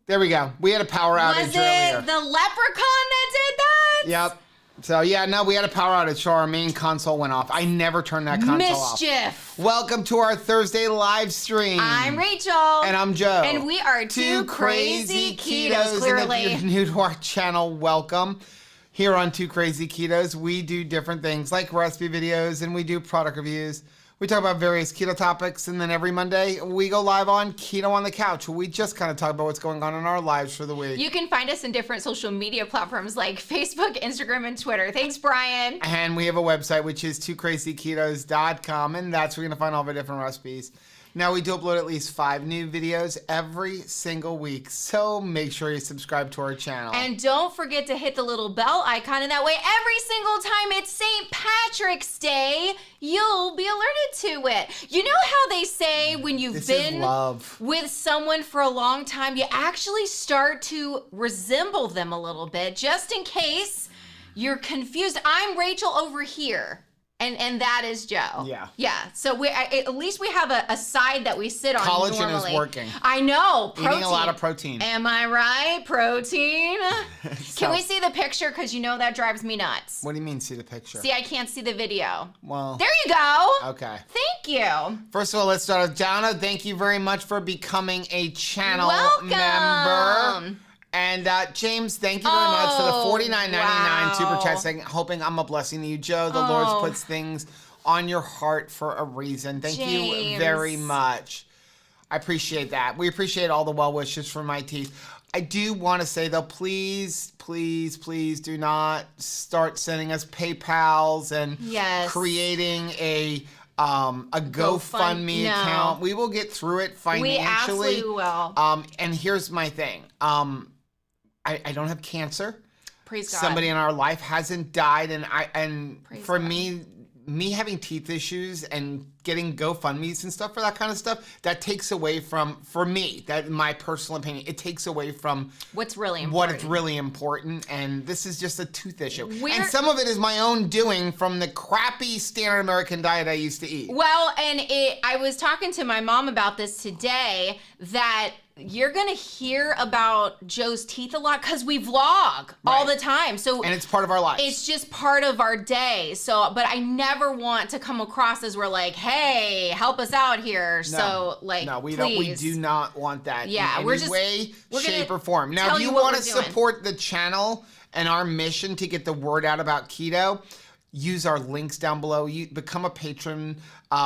There we go. We had a power outage Was earlier. it the leprechaun that did that? Yep. So, yeah, no, we had a power outage, so our main console went off. I never turned that console off. Mischief. Welcome to our Thursday live stream. I'm Rachel. And I'm Joe. And we are two crazy ketos, clearly. And if you're new to our channel, welcome. Here on Two Crazy Ketos, we do different things like recipe videos and we do product reviews. We talk about various keto topics, and then every Monday we go live on Keto on the Couch, where we just kind of talk about what's going on in our lives for the week. You can find us in different social media platforms like Facebook, Instagram, and Twitter. Thanks, Brian. And we have a website, which is twocrazyketos.com, and that's where you're going to find all of our different recipes. Now, we do upload at least 5 new videos every single week, so make sure you subscribe to our channel. And don't forget to hit the little bell icon, and that way every single time it's St. Patrick's Day, you'll be alerted to it. You know how they say when you've been with someone for a long time, you actually start to resemble them a little bit, just in case you're confused. I'm Rachel over here. And that is Joe. Yeah. Yeah. So at least we have a side that we sit on Collagen normally. is working. I know. Protein. Eating a lot of protein. Am I right? Protein. Can we see the picture? Because you know that drives me nuts. What do you mean, see the picture? See, I can't see the video. Well. There you go. Okay. Thank you. First of all, let's start with Donna. Thank you very much for becoming a channel Welcome. member. And James, thank you very much for the $49.99 super chat saying, hoping I'm a blessing to you, Joe. The Lord puts things on your heart for a reason. Thank you very much. I appreciate that. We appreciate all the well wishes from my teeth. I do want to say, though, please, please, please do not start sending us PayPals and creating a GoFundMe account. We will get through it financially. We absolutely will. And here's my thing. I don't have cancer. Praise God. Somebody in our life hasn't died, and for me having teeth issues and getting GoFundMes and stuff for that kind of stuff, that takes away from, for me, that in my personal opinion, it takes away from what's really important. What is really important, and this is just a tooth issue. And some of it is my own doing from the crappy standard American diet I used to eat. Well, and I was talking to my mom about this today, that you're going to hear about Joe's teeth a lot because we vlog all the time. And it's part of our life. It's just part of our day. So, but I never want to come across as we're like, hey, help us out here. No, we please. do not want that in any way, shape, or form. Now, if you want to support the channel and our mission to get the word out about keto, use our links down below. You become a patron,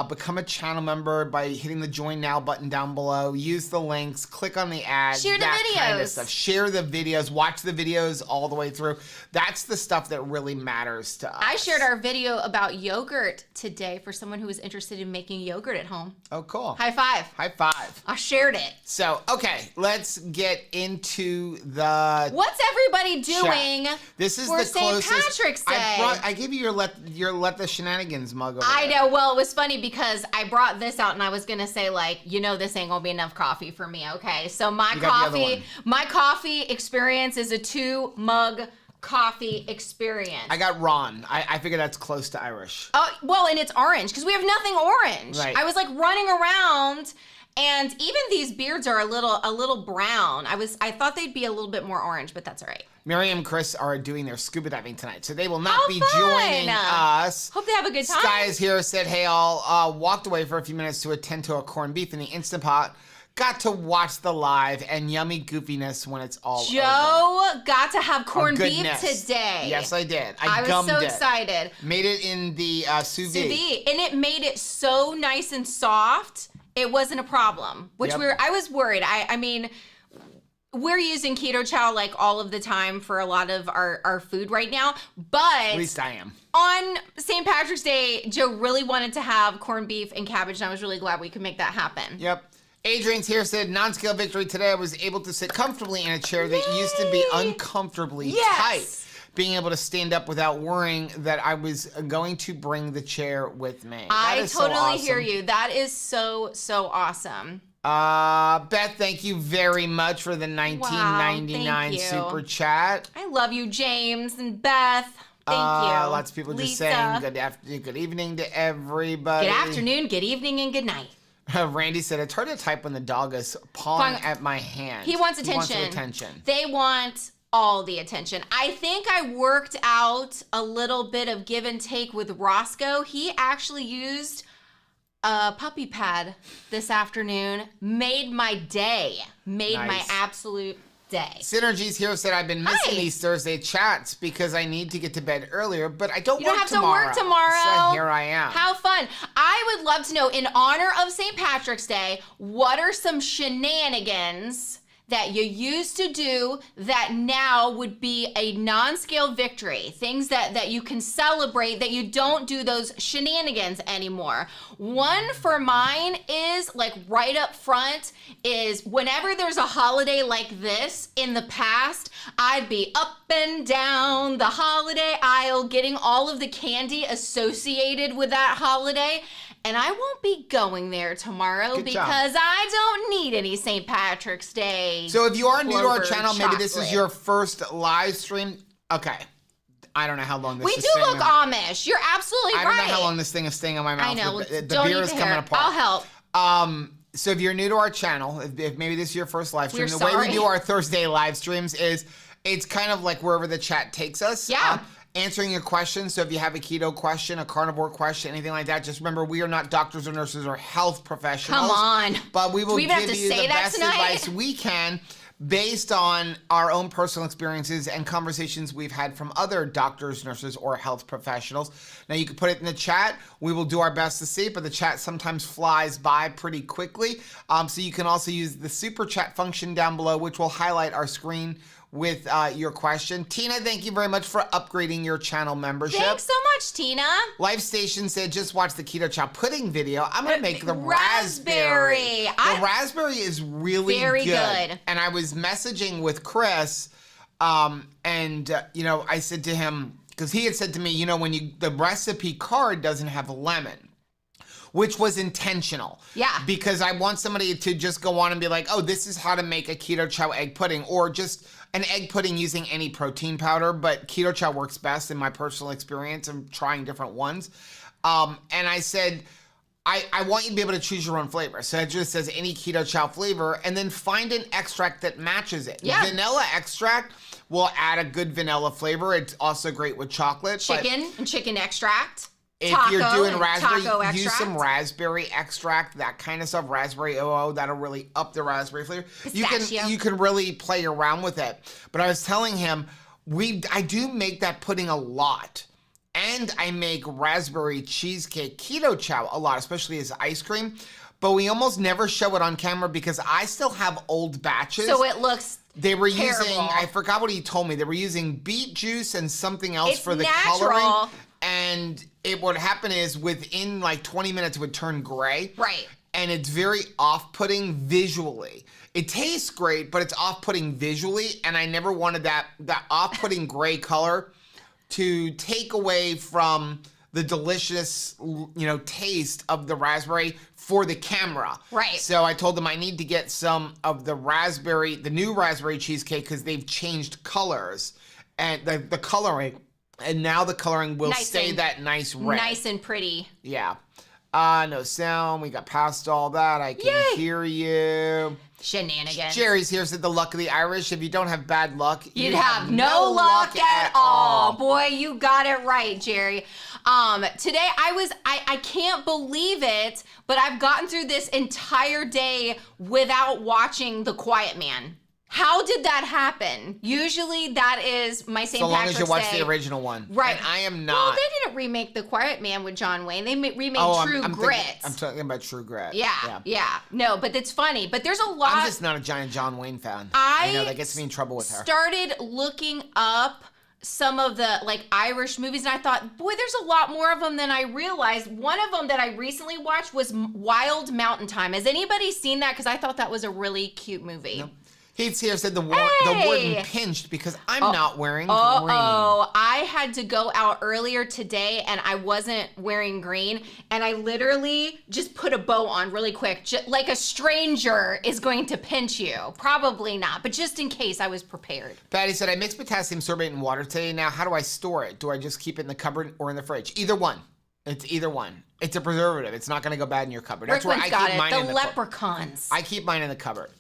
become a channel member by hitting the join now button down below. Use the links, click on the ads, share the videos. Kind of stuff. Share the videos, watch the videos all the way through. That's the stuff that really matters to us. I shared our video about yogurt today for someone who was interested in making yogurt at home. Oh, cool. High five. High five. I shared it. So, okay, let's get into the What's everybody doing This is for the St. closest. Patrick's Day? I gave you your let the shenanigans mug over I there. know. Well, it was funny because I brought this out and I was gonna say, like, this ain't gonna be enough coffee for me. Okay, so my coffee experience is a 2-mug coffee experience. I got Ron. I figure that's close to Irish. Oh, well, and it's orange because we have nothing orange. Right. I was like running around, and even these beards are a little brown. I thought they'd be a little bit more orange, but that's all right. Miriam and Chris are doing their scuba diving tonight, so they will not be joining us. Hope they have a good time. Sky is here, said, hey, all walked away for a few minutes to attend to a corned beef in the Instant Pot. Got to watch the live and yummy goofiness when it's all over. Joe got to have corned beef today. Yes, I did. I was so excited. Made it in the sous vide. And it made it so nice and soft. It wasn't a problem, which I was worried. I mean, we're using keto chow like all of the time for a lot of our food right now, but at least I am. On St. Patrick's Day, Joe really wanted to have corned beef and cabbage, and I was really glad we could make that happen. Yep. Adrian's here, said, non-scale victory today. I was able to sit comfortably in a chair that used to be uncomfortably tight. Being able to stand up without worrying that I was going to bring the chair with me. I totally hear you. That is so awesome. Beth, thank you very much for the $19.99 super chat. I love you, James and Beth. Thank you. Lots of people just saying good evening to everybody. Good afternoon, good evening, and good night. Randy said, it's hard to type when the dog is pawing at my hand. He wants attention. They want all the attention. I think I worked out a little bit of give and take with Roscoe. He actually used a puppy pad this afternoon. Made my day. My absolute day. Synergies here said, I've been missing these Thursday chats because I need to get to bed earlier, but I don't have to work tomorrow. So here I am. How fun. I would love to know, in honor of St. Patrick's Day, what are some shenanigans that you used to do that now would be a non-scale victory? Things that you can celebrate, that you don't do those shenanigans anymore. One for mine is, like, right up front, is whenever there's a holiday like this in the past, I'd be up and down the holiday aisle getting all of the candy associated with that holiday. And I won't be going there tomorrow because I don't need any St. Patrick's Day. So if you are new to our channel, maybe this is your first live stream. Okay. I don't know how long this is staying. We do look Amish. You're absolutely right. I don't know how long this thing is staying on my mouth. I know. The beer is coming apart. I'll help. So if you're new to our channel, if maybe this is your first live stream, way we do our Thursday live streams is it's kind of like wherever the chat takes us. Yeah. Answering your questions. So if you have a keto question, a carnivore question, anything like that, just remember we are not doctors or nurses or health professionals. Come on. But we will give you the best tonight? advice we can based on our own personal experiences and conversations we've had from other doctors, nurses, or health professionals. Now, you can put it in the chat. We will do our best to see it, but the chat sometimes flies by pretty quickly. So you can also use the super chat function down below, which will highlight our screen with your question. Tina, thank you very much for upgrading your channel membership. Thanks so much, Tina. Life Station said, just watch the Keto Chow pudding video. I'm going to make the raspberry. The raspberry is really very good. And I was messaging with Chris, and I said to him, because he had said to me, when the recipe card doesn't have lemon, which was intentional. Yeah. Because I want somebody to just go on and be like, oh, this is how to make a Keto Chow egg pudding, or just an egg pudding using any protein powder, but Keto Chow works best in my personal experience of trying different ones. And I said, I want you to be able to choose your own flavor. So it just says any Keto Chow flavor, and then find an extract that matches it. Yeah. Vanilla extract will add a good vanilla flavor. It's also great with chocolate. Chicken extract. If you're doing raspberry, use some raspberry extract, that kind of stuff. Raspberry OO, that'll really up the raspberry flavor. Pistachio. You can really play around with it. But I was telling him, I do make that pudding a lot. And I make raspberry cheesecake Keto Chow a lot, especially as ice cream. But we almost never show it on camera because I still have old batches. So it looks terrible. Using, I forgot what he told me. They were using beet juice and something else for the coloring. And what would happen is within like 20 minutes it would turn gray. Right. And it's very off-putting visually. It tastes great, but it's off-putting visually. And I never wanted that off-putting gray color to take away from the delicious, taste of the raspberry for the camera. Right. So I told them I need to get some of the new raspberry cheesecake because they've changed colors and the coloring. And now the coloring will stay that nice red. Nice and pretty. Yeah. No sound. We got past all that. I can hear you. Shenanigans. Jerry's here said the luck of the Irish. If you don't have bad luck, you'd have no luck at all. Boy, you got it right, Jerry. Today I can't believe it, but I've gotten through this entire day without watching The Quiet Man. How did that happen? Usually that is my St. Patrick's Day. So long as you watch the original one. Right. And I am not. Well, they didn't remake The Quiet Man with John Wayne. They remade True Grit. I'm talking about True Grit. Yeah. No, but it's funny. But there's a lot. I'm just not a giant John Wayne fan. I know that gets me in trouble with her. Started looking up some of the Irish movies, and I thought, boy, there's a lot more of them than I realized. One of them that I recently watched was Wild Mountain Time. Has anybody seen that? Because I thought that was a really cute movie. No. He's here said the warden pinched because I'm not wearing green. I had to go out earlier today and I wasn't wearing green, and I literally just put a bow on really quick, like a stranger is going to pinch you. Probably not, but just in case, I was prepared. Patty said, I mixed potassium sorbate and water today. Now, how do I store it? Do I just keep it in the cupboard or in the fridge? Either one. It's either one. It's a preservative. It's not going to go bad in your cupboard. That's Rickman's where I keep mine in the leprechauns. I keep mine in the cupboard.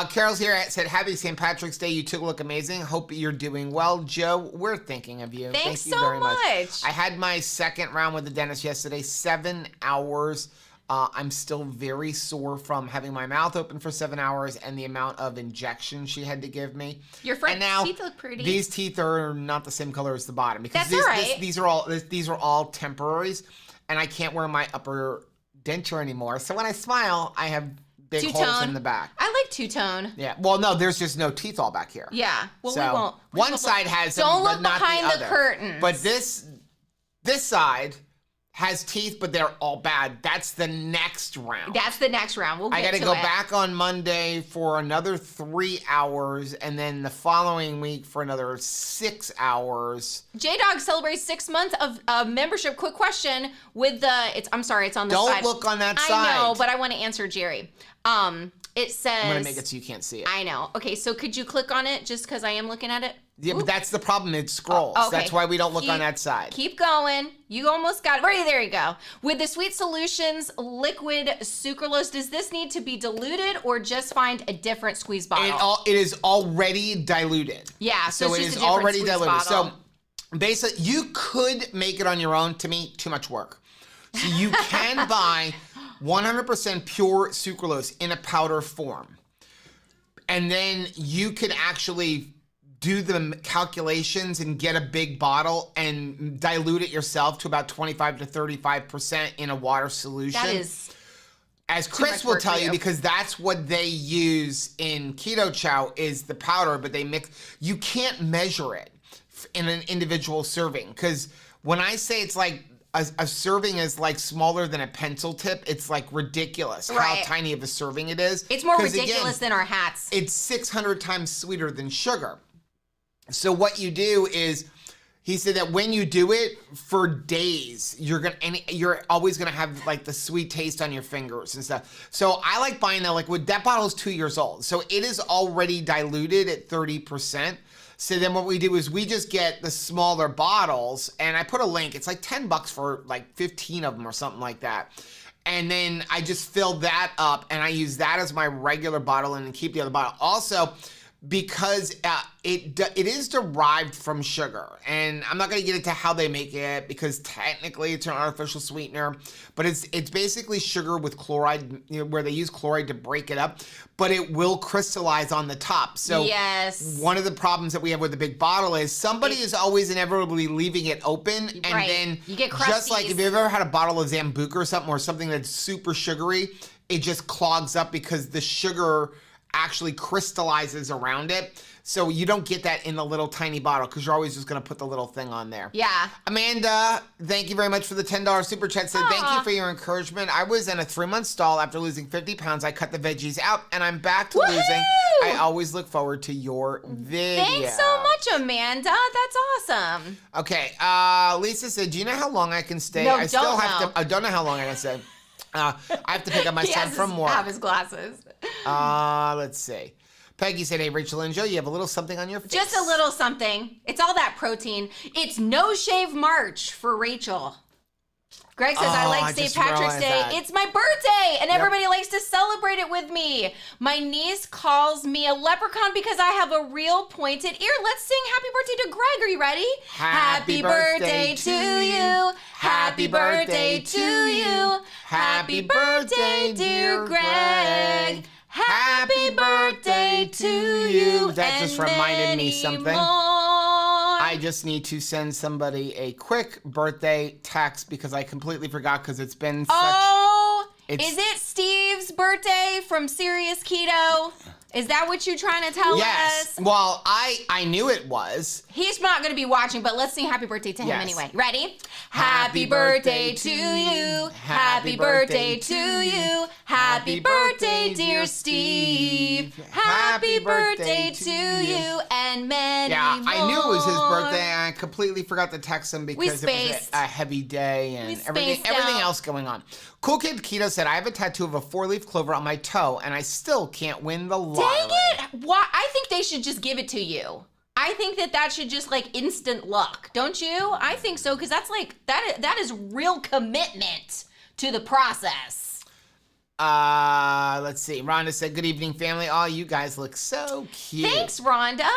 Carol's here said, happy St. Patrick's Day. You two look amazing. Hope you're doing well. Joe, we're thinking of you. Thanks Thank you very much. I had my second round with the dentist yesterday, 7 hours. I'm still very sore from having my mouth open for 7 hours and the amount of injection she had to give me. Your front teeth look pretty. These teeth are not the same color as the bottom because That's all right. these are all temporaries, and I can't wear my upper denture anymore. So when I smile, I have big holes in the back. I like two-tone. Yeah. Well, no, there's just no teeth all back here. Yeah. Well, so we won't. One side has them, Don't but look not behind the the other. curtains. But this side has teeth, but they're all bad. That's the next round. That's the next round. We'll get to it. I got to go back on Monday for another 3 hours, and then the following week for another 6 hours. J-Dog celebrates 6 months of membership. Quick question with the, I'm sorry, it's on the side. Don't look on that side. I know, but I want to answer Jerry. It says. I'm going to make it so you can't see it. I know. Okay, so could you click on it just because I am looking at it? Yeah, but that's the problem. It scrolls. Okay. That's why we don't look on that side. Keep going. You almost got it. Right, there you go. With the Sweet Solutions liquid sucralose, does this need to be diluted or just find a different squeeze bottle? It is already diluted. Yeah, so it is already diluted. So basically, you could make it on your own. To me, too much work. So you can buy 100% pure sucralose in a powder form. And then you could actually do the calculations and get a big bottle and dilute it yourself to about 25 to 35% in a water solution. That is, as Chris will tell you, because that's what they use in keto chow is the powder, but they mix. You can't measure it in an individual serving, because when I say it's like a serving is like smaller than a pencil tip, it's like ridiculous how tiny of a serving it is. It's more ridiculous than our hats. It's 600 times sweeter than sugar. So what you do is, he said that when you do it for days, you're always gonna have like the sweet taste on your fingers and stuff. So I like buying that. That bottle is 2 years old, so it is already diluted at 30%. So then what we do is we just get the smaller bottles, and I put a link. It's like $10 for like 15 of them or something like that. And then I just fill that up, and I use that as my regular bottle and then keep the other bottle. Also, because it is derived from sugar, and I'm not going to get into how they make it because technically it's an artificial sweetener, but it's basically sugar with chloride, where they use chloride to break it up, but it will crystallize on the top. So yes, one of the problems that we have with the big bottle is somebody is always inevitably leaving it open, and then you get crusties. Just like if you've ever had a bottle of Zambuca or something that's super sugary, it just clogs up because the sugar actually crystallizes around it. So you don't get that in the little tiny bottle because you're always just going to put the little thing on there. Yeah. Amanda, thank you very much for the $10 super chat. Said, thank you for your encouragement. I was in a 3-month stall after losing 50 pounds. I cut the veggies out and I'm back to losing. I always look forward to your video. Thanks so much, Amanda. That's awesome. Okay. Lisa said, do you know how long I can stay? No, I don't know how long I can stay. I have to pick up my son from work. He has his glasses. Let's see. Peggy said, hey, Rachel and Joe, you have a little something on your face. Just a little something. It's all that protein. It's No Shave March for Rachel. Greg says, I like St. Patrick's Day. It's my birthday, and everybody likes to celebrate it with me. My niece calls me a leprechaun because I have a real pointed ear. Let's sing happy birthday to Greg. Are you ready? Happy birthday to you. Happy birthday to you. Happy birthday, dear Greg. Happy birthday to you. That just reminded me something. I just need to send somebody a quick birthday text because I completely forgot because it's been such... Is it Steve's birthday from Serious Keto? Is that what you're trying to tell us? Yes. Well, I knew it was. He's not going to be watching, but let's sing happy birthday to him anyway. Ready? Happy birthday to you. Happy birthday to you. Happy birthday, dear Steve. Happy birthday to you and many more. I knew it was his birthday, and I completely forgot to text him because it was a heavy day and everything else going on. Cool Kid Keto said, I have a tattoo of a 4-leaf clover on my toe, and I still can't win the lottery. Dang it! Why? I think they should just give it to you. I think that should just like instant luck, don't you? I think so, because that's like that is real commitment to the process. Let's see. Rhonda said, "Good evening, family. Oh, you guys look so cute." Thanks, Rhonda.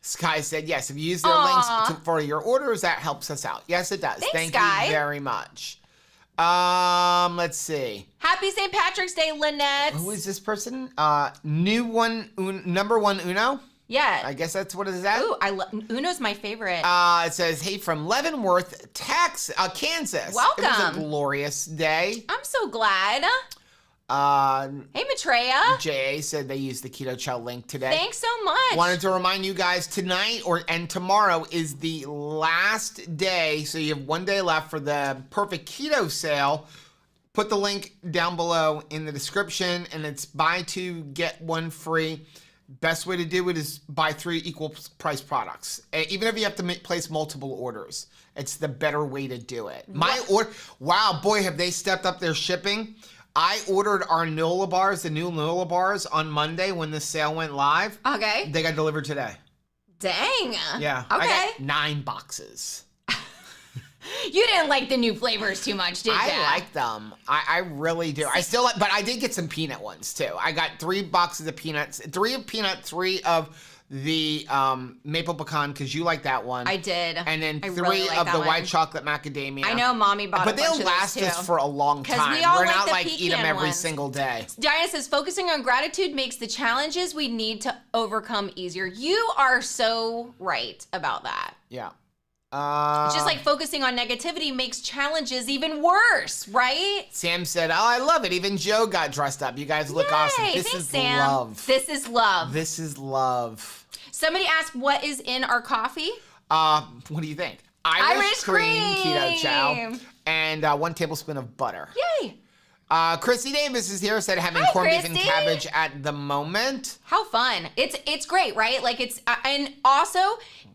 Sky said, "Yes, if you use their links for your orders, that helps us out." Yes, it does. Thanks, Thank Sky. you very much. Let's see. Happy St. Patrick's Day, Lynette. Who is this person? Number one Uno? Yeah. I guess that's what it is at. Ooh, Uno's my favorite. It says, "Hey, from Leavenworth, Kansas. Welcome. It was a glorious day." I'm so glad. Hey, Maitreya. JA said they used the Keto Chow link today. Thanks so much. Wanted to remind you guys, tonight and tomorrow is the last day, so you have one day left for the Perfect Keto sale. Put the link down below in the description, and it's buy two, get one free. Best way to do it is buy 3 equal price products. Even if you have to place multiple orders, it's the better way to do it. Wow, boy, have they stepped up their shipping. I ordered our Nola bars, the new Nola bars, on Monday when the sale went live. Okay. They got delivered today. Dang. Yeah. Okay. I got 9 boxes. You didn't like the new flavors too much, did you? I like them. I really do. I still like, but I did get some peanut ones too. I got 3 boxes of peanuts, 3 of peanut, 3 of the maple pecan, because you like that one. I did. And then 3 really of the white chocolate macadamia. I know Mommy bought a bunch of those too. But they'll last us for a long time. We all We're like not the like eat them every ones. single day. Diana says, focusing on gratitude makes the challenges we need to overcome easier. You are so right about that. Yeah. It's just like focusing on negativity makes challenges even worse, right? Sam said, "Oh, I love it. Even Joe got dressed up. You guys look awesome. This is Sam. love. This is love. This is love." Somebody asked, what is in our coffee? What do you think? Irish cream keto chow and 1 tablespoon of butter. Yay. Chrissy Davis is here, said having corned beef and cabbage at the moment. How fun. It's great, right? Like it's, and also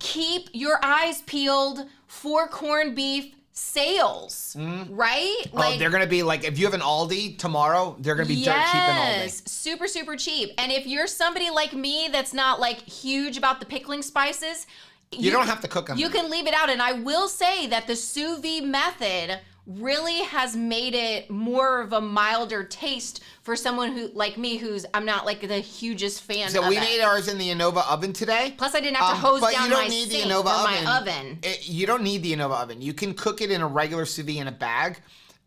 keep your eyes peeled for corned beef sales, right? Like, they're going to be like, if you have an Aldi tomorrow, they're going to be dirt cheap in Aldi. Yes, super, super cheap. And if you're somebody like me that's not like huge about the pickling spices, you don't have to cook them. You can leave it out. And I will say that the sous vide method really has made it more of a milder taste for someone who, like me, I'm not like the hugest fan of it. So we made ours in the Innova oven today. Plus I didn't have to hose down my sink or my oven. You don't need the Innova oven. You can cook it in a regular sous vide in a bag.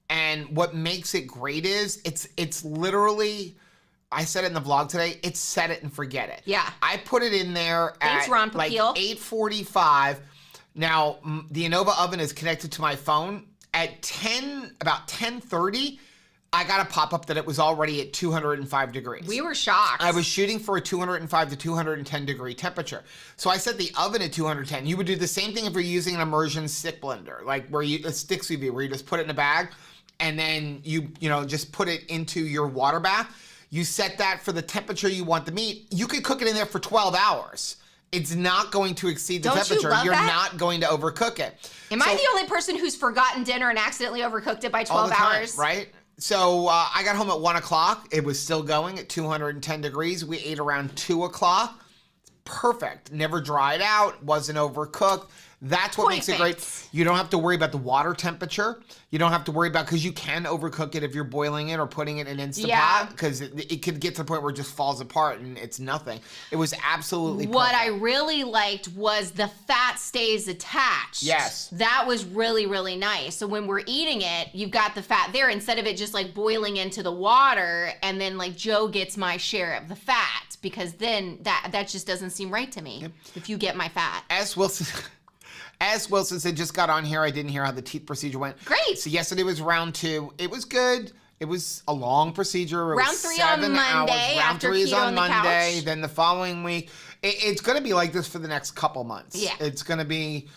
And what makes it great is it's literally, I said it in the vlog today, it's set it and forget it. Yeah. I put it in there at Ron like Papil. 8:45. Now, the Innova oven is connected to my phone. At about 10:30, I got a pop-up that it was already at 205 degrees. We were shocked. I was shooting for a 205 to 210 degree temperature. So I set the oven at 210. You would do the same thing if you're using an immersion stick blender, like a stick sous vide, where you just put it in a bag and then you just put it into your water bath. You set that for the temperature you want the meat. You could cook it in there for 12 hours. It's not going to exceed the temperature. You're not going to overcook it. Am I the only person who's forgotten dinner and accidentally overcooked it by 12 hours? Right? So I got home at 1 o'clock. It was still going at 210 degrees. We ate around 2 o'clock. Perfect. Never dried out. Wasn't overcooked. That's what makes it great. You don't have to worry about the water temperature. You don't have to worry about, because you can overcook it if you're boiling it or putting it in an Instant Pot, because it could get to the point where it just falls apart and it's nothing. It was absolutely perfect. What I really liked was the fat stays attached. Yes. That was really, really nice. So when we're eating it, you've got the fat there instead of it just like boiling into the water, and then like Joe gets my share of the fat, because then that just doesn't seem right to me if you get my fat. As Wilson said, just got on here. I didn't hear how the teeth procedure went. Great. So yesterday was round 2. It was good. It was a long procedure. Round 3 on Monday. Round 3 is on Monday. Couch. Then the following week, it's going to be like this for the next couple months. Yeah. It's going to be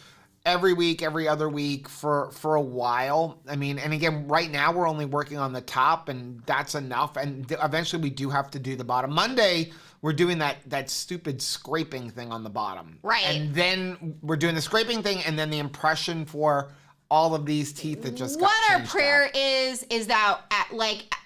every week, every other week for a while. I mean, and again, right now we're only working on the top, and that's enough. And eventually we do have to do the bottom. Monday, we're doing that stupid scraping thing on the bottom. Right. And then we're doing the scraping thing, and then the impression for all of these teeth that just got What our changed prayer out. is that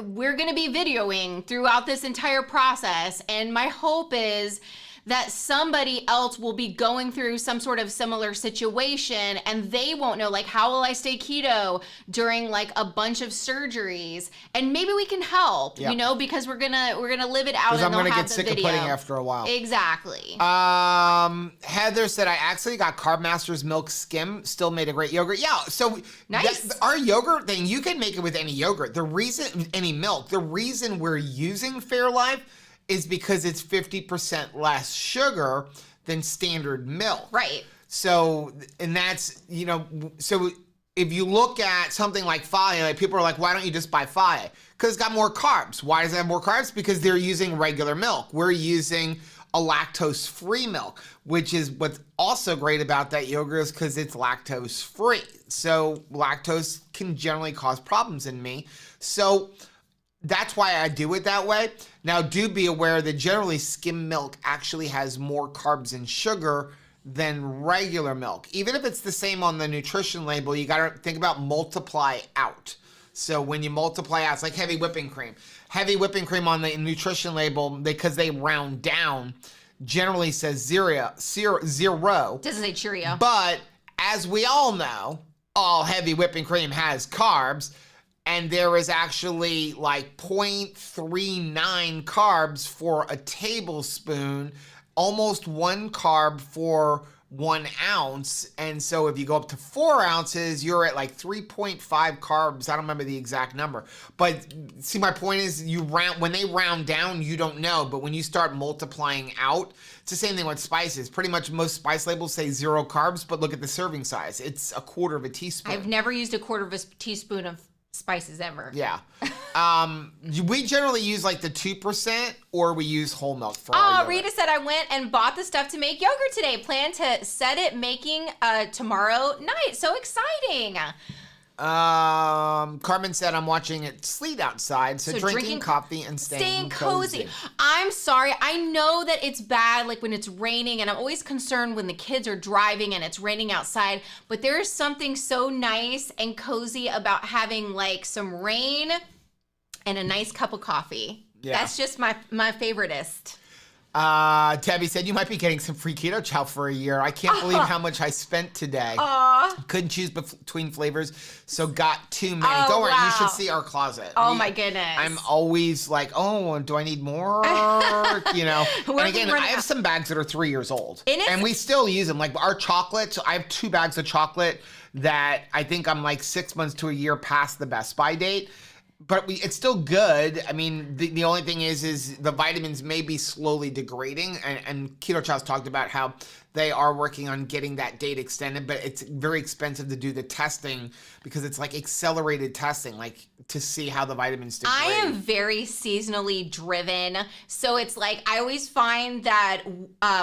we're going to be videoing throughout this entire process, and my hope is that somebody else will be going through some sort of similar situation and they won't know, like, how will I stay keto during like a bunch of surgeries? And maybe we can help, you know, because we're gonna live it out and they'll have the video. Because I'm gonna get sick of pudding after a while. Exactly. Heather said, I actually got Carb Masters milk skim, still made a great yogurt. Yeah, so nice. Our yogurt thing, you can make it with any yogurt. Any milk. The reason we're using Fairlife is because it's 50% less sugar than standard milk. Right. So, and that's, you know, so if you look at something like Faye, like people are like, why don't you just buy Faye? Because it's got more carbs. Why does it have more carbs? Because they're using regular milk. We're using a lactose-free milk, which is what's also great about that yogurt is because it's lactose-free. So lactose can generally cause problems in me. So that's why I do it that way. Now, do be aware that generally skim milk actually has more carbs and sugar than regular milk. Even if it's the same on the nutrition label, you got to think about multiply out. So when you multiply out, it's like heavy whipping cream. Heavy whipping cream on the nutrition label, because they round down, generally says zero. Doesn't say Cheerio. But as we all know, all heavy whipping cream has carbs, and there is actually like 0.39 carbs for a tablespoon, almost 1 carb for 1 ounce. And so if you go up to 4 ounces, you're at like 3.5 carbs. I don't remember the exact number. But see, my point is when they round down, you don't know. But when you start multiplying out, it's the same thing with spices. Pretty much most spice labels say 0 carbs, but look at the serving size. It's 1/4 teaspoon. I've never used 1/4 teaspoon of spices ever. Yeah. We generally use like the 2% or we use whole milk for our yogurt. Rita said, I went and bought the stuff to make yogurt today. Plan to set it making tomorrow night. So exciting. Carmen said, I'm watching it sleet outside, so drinking coffee and staying cozy. I'm sorry. I know that it's bad, like when it's raining, and I'm always concerned when the kids are driving and it's raining outside, but there is something so nice and cozy about having like some rain and a nice cup of coffee. Yeah. That's just my favoritist. Tabby said, you might be getting some free keto chow for a year. I can't believe how much I spent today. Couldn't choose between flavors, so got too many. Don't worry, you should see our closet. My goodness. I'm always like, oh, do I need more? You know. And again, I have some bags that are 3 years old. And we still use them. Like our chocolate, I have 2 bags of chocolate that I think I'm like 6 months to a year past the best by date. But it's still good. I mean, the only thing is the vitamins may be slowly degrading. And Keto Chow's talked about how they are working on getting that date extended, but it's very expensive to do the testing because it's like accelerated testing, like to see how the vitamins degrade. I am very seasonally driven. So it's like, I always find that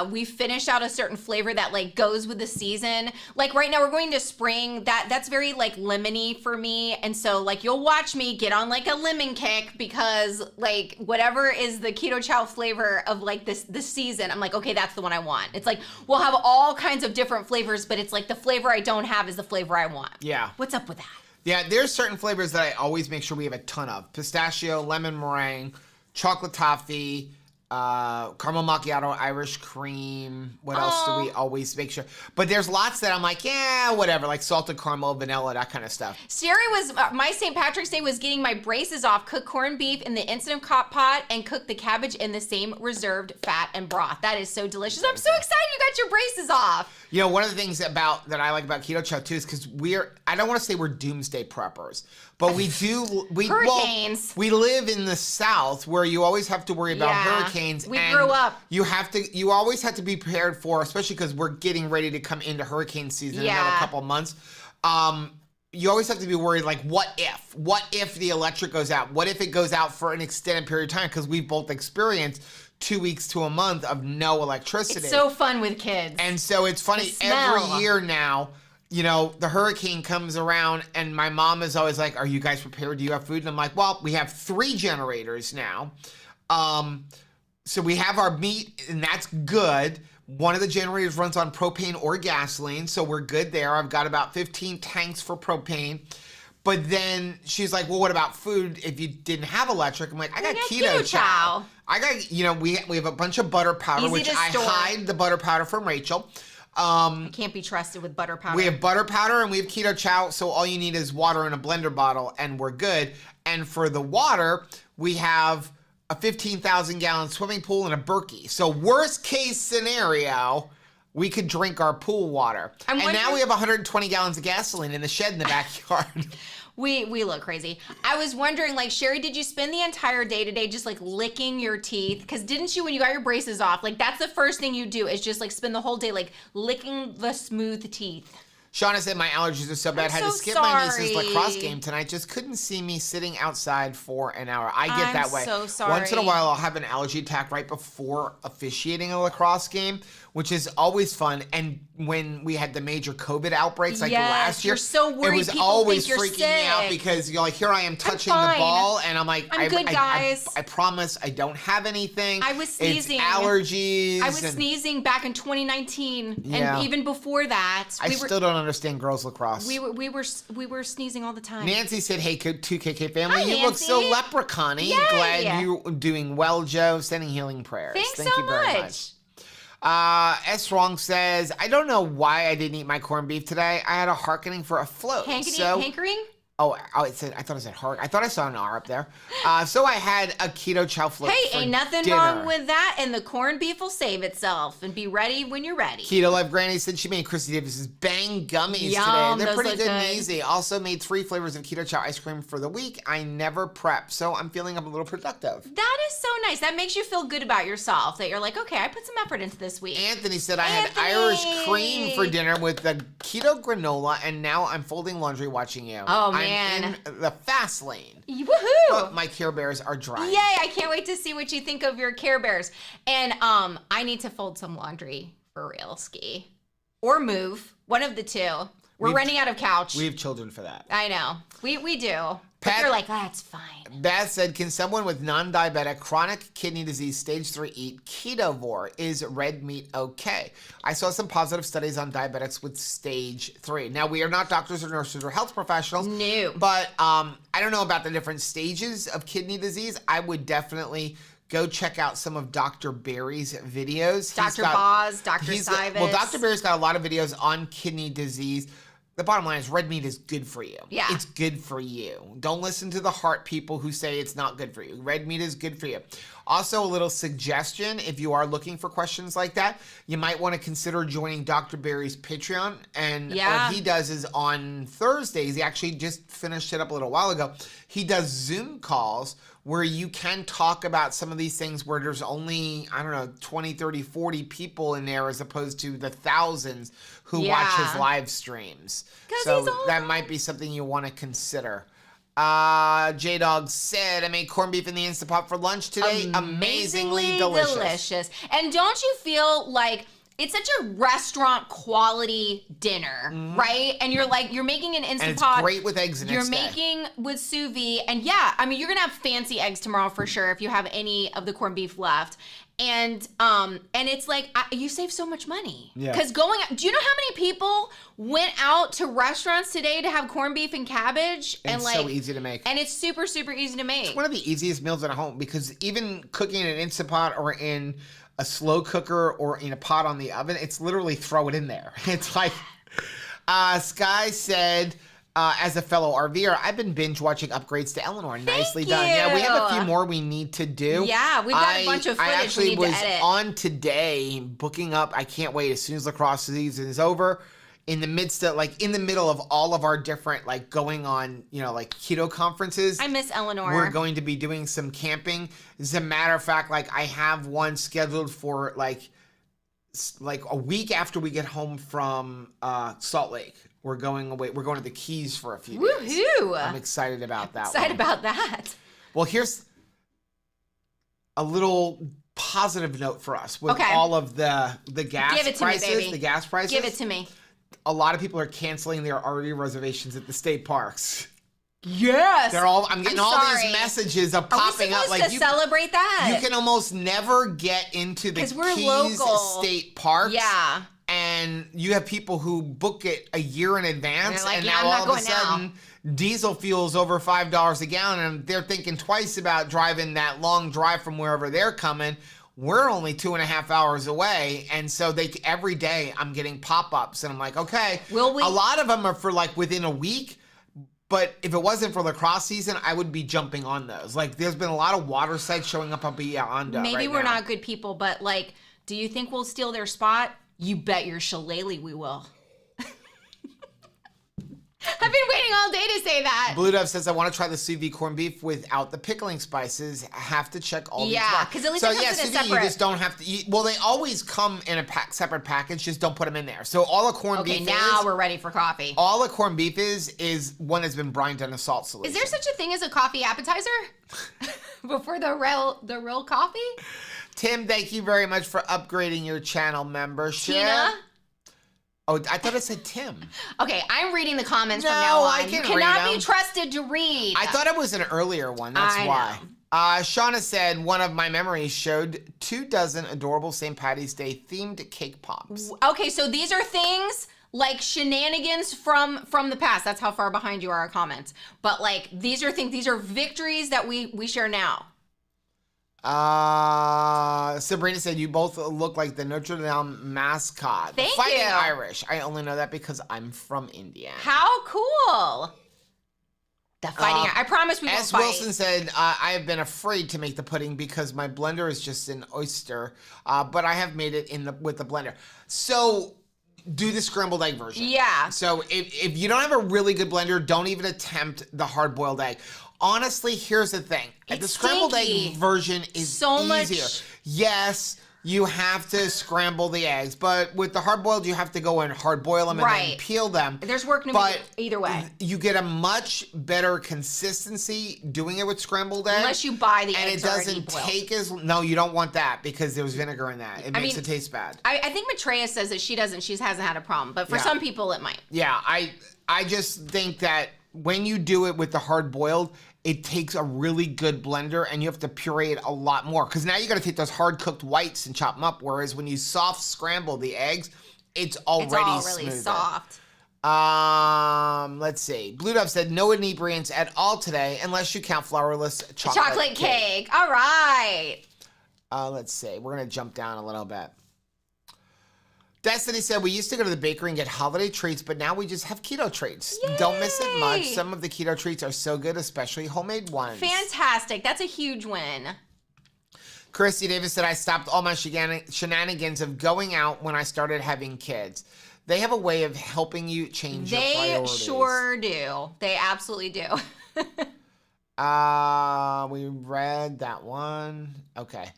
we finish out a certain flavor that like goes with the season. Like right now we're going to spring. That's very like lemony for me. And so like you'll watch me get on like a lemon kick because like whatever is the Keto Chow flavor of like this season, I'm like, okay, that's the one I want. It's like, we'll have all kinds of different flavors, but it's like the flavor I don't have is the flavor I want. Yeah. What's up with that? Yeah, there's certain flavors that I always make sure we have a ton of. Pistachio, lemon meringue, chocolate toffee, caramel macchiato, Irish cream. What else do we always make sure? But there's lots that I'm like, yeah, whatever, like salted caramel, vanilla, that kind of stuff. Sherry was, my St. Patrick's Day was getting my braces off, cook corned beef in the Instant Pot and cook the cabbage in the same reserved fat and broth. That is so delicious. I'm so excited you got your braces off. You know, one of the things that I like about Keto Chow too is because I don't want to say we're doomsday preppers, but we hurricanes. We live in the South where you always have to worry about hurricanes. We grew up. You always have to be prepared for, especially because we're getting ready to come into hurricane season in another couple of months. You always have to be worried, like, what if the electric goes out? What if it goes out for an extended period of time? Because we've both experienced 2 weeks to a month of no electricity. It's so fun with kids. And so it's funny, every year now, you know, the hurricane comes around and my mom is always like, are you guys prepared? Do you have food? And I'm like, well, we have 3 generators now. So we have our meat and that's good. One of the generators runs on propane or gasoline, so we're good there. I've got about 15 tanks for propane. But then she's like, well, what about food if you didn't have electric? I'm like, I got keto chow. I got, we have a bunch of butter powder, which I hide the butter powder from Rachel. I can't be trusted with butter powder. We have butter powder and we have keto chow, so all you need is water in a blender bottle and we're good. And for the water, we have a 15,000-gallon swimming pool and a Berkey. So worst case scenario, we could drink our pool water. And now we have 120 gallons of gasoline in the shed in the backyard. We look crazy. I was wondering, like, Sherry, did you spend the entire day today just, like, licking your teeth? Because didn't you, when you got your braces off, like, that's the first thing you do is just, like, spend the whole day, like, licking the smooth teeth. Shauna said my allergies are so bad. I had to skip my niece's lacrosse game tonight. Just couldn't see me sitting outside for an hour. I get that way. I'm so sorry. Once in a while, I'll have an allergy attack right before officiating a lacrosse game, which is always fun. And when we had the major COVID outbreaks, like last year, you're so worried. It was people always think you're freaking sick. me out because you're like, here I am touching the ball, and I'm like, I'm good, guys. I promise I don't have anything. I was sneezing. It's allergies. I was sneezing back in 2019, and even before that. I still don't understand girls lacrosse. We were sneezing all the time. Nancy said, hey, 2KK family, Hi, you Nancy. look so leprechaun-y. Glad you're doing well, Joe. Sending healing prayers. Thank you very much. S. Strong says, I don't know why I didn't eat my corned beef today. I had a hearkening for a float. Hankering? Oh, I thought it said heart. I thought I saw an R up there. So I had a keto chow float. Hey, ain't nothing wrong with that, and the corned beef will save itself. And be ready when you're ready. Keto Life Granny said she made Chrissy Davis's Bang Gummies today. They're pretty good and easy. Also made 3 flavors of keto chow ice cream for the week. I never prep, so I'm feeling a little productive. That is so nice. That makes you feel good about yourself. That you're like, okay, I put some effort into this week. Anthony said I had Irish cream for dinner with the keto granola, and now I'm folding laundry watching you. Oh, man. I'm in the fast lane. Woohoo! But my Care Bears are dry. Yay! I can't wait to see what you think of your Care Bears. And I need to fold some laundry for real, Ski. Or move. One of the two. We're running out of couch. We have children for that. I know. We do. But you're like, that's fine. Beth said, can someone with non-diabetic chronic kidney disease stage 3 eat Ketovore? Is red meat okay? I saw some positive studies on diabetics with stage 3. Now, we are not doctors or nurses or health professionals. No. But I don't know about the different stages of kidney disease. I would definitely go check out some of Dr. Barry's videos. Dr. Boz, Dr. Sivis. Well, Dr. Barry's got a lot of videos on kidney disease. The bottom line is red meat is good for you. Yeah. It's good for you. Don't listen to the heart people who say it's not good for you. Red meat is good for you. Also, a little suggestion, if you are looking for questions like that, you might want to consider joining Dr. Barry's Patreon. And what he does is on Thursdays, he actually just finished it up a little while ago, he does Zoom calls where you can talk about some of these things where there's only, 20, 30, 40 people in there as opposed to the thousands who watch his live streams. So that might be something you want to consider. J-Dog said, I made corned beef in the Instant Pot for lunch today. Amazingly delicious. And don't you feel like it's such a restaurant quality dinner, right? And you're making an Instant Pot. And it's great with eggs in it. You're making with sous vide. And you're going to have fancy eggs tomorrow for sure if you have any of the corned beef left. And it's like, you save so much money. Yeah. Because do you know how many people went out to restaurants today to have corned beef and cabbage? And it's so easy to make. And it's super, super easy to make. It's one of the easiest meals at home because even cooking in an Instant Pot or in a slow cooker or in a pot on the oven, it's literally throw it in there. It's like, Sky said, as a fellow RVer, I've been binge watching Upgrades to Eleanor. Nicely done. Yeah, we have a few more we need to do. Yeah, we've got a bunch of footage we need to edit. I actually was on today booking up. I can't wait as soon as lacrosse season is over. In the middle of all of our different, going on, keto conferences. I miss Eleanor. We're going to be doing some camping. As a matter of fact, I have one scheduled for, a week after we get home from Salt Lake. We're going away. We're going to the Keys for a few days. Woohoo! I'm excited about that. Excited about that. Well, here's a little positive note for us with all of the gas Give it to prices. Me, baby. The gas prices. Give it to me. A lot of people are canceling their RV reservations at the state parks. Yes. I'm getting all these messages of popping up. Are we supposed to celebrate that? You can almost never get into the Keys state parks. Yeah. And you have people who book it a year in advance, and now all of a sudden diesel fuel's over $5 a gallon, and they're thinking twice about driving that long drive from wherever they're coming. We're only 2.5 hours away, and so every day I'm getting pop-ups, and I'm like, okay. Will we? A lot of them are for like within a week, but if it wasn't for lacrosse season, I would be jumping on those. Like, there's been a lot of water sites showing up on Beyond. Maybe we're not good people, but like, do you think we'll steal their spot? You bet your shillelagh we will. I've been waiting all day to say that. Blue Dove says, I want to try the sous vide corned beef without the pickling spices. I have to check all these boxes. Yeah, because at least it comes in a sous separate. vide, you just don't have to eat. Well, they always come in a separate package. Just don't put them in there. So all the corned beef now we're ready for coffee. All the corned beef is one that's been brined in a salt solution. Is there such a thing as a coffee appetizer? Before the real coffee? Tim, thank you very much for upgrading your channel membership. Tina? Oh, I thought it said Tim. Okay, I'm reading the comments from now on. I can't You cannot read them. be trusted to read. I thought it was an earlier one. That's why. Shauna said, one of my memories showed 24 adorable St. Patty's Day themed cake pops. Okay, so these are things like shenanigans from the past. That's how far behind you are our comments. But like, these are victories that we share now. Sabrina said, you both look like the Notre Dame mascot. Thank Fighting you. Irish. I only know that because I'm from India. How cool. The fighting. I promise we won't S. fight. Wilson said, I have been afraid to make the pudding because my blender is just an oyster, but I have made it with the blender. So do the scrambled egg version. Yeah. So if you don't have a really good blender, don't even attempt the hard-boiled egg. Honestly, here's the thing. The scrambled egg version is so easier. Much. Yes, you have to scramble the eggs, but with the hard-boiled, you have to go and hard-boil them and then peel them. There's work to be either way. You get a much better consistency doing it with scrambled eggs. Unless you buy the eggs and it doesn't take as... No, you don't want that because there's vinegar in that. It makes it taste bad. I think Maitreya says that she hasn't had a problem, but for some people it might. Yeah, I just think that when you do it with the hard-boiled, it takes a really good blender and you have to puree it a lot more. Because now you got to take those hard-cooked whites and chop them up, whereas when you soft scramble the eggs, it's all really smoother. Soft. Let's see. Blue Dove said, no inebriants at all today, unless you count flourless chocolate cake. All right. Let's see. We're going to jump down a little bit. Destiny said, we used to go to the bakery and get holiday treats, but now we just have keto treats. Yay! Don't miss it much. Some of the keto treats are so good, especially homemade ones. Fantastic. That's a huge win. Christy Davis said, I stopped all my shenanigans of going out when I started having kids. They have a way of helping you change your priorities. They sure do. They absolutely do. We read that one. Okay.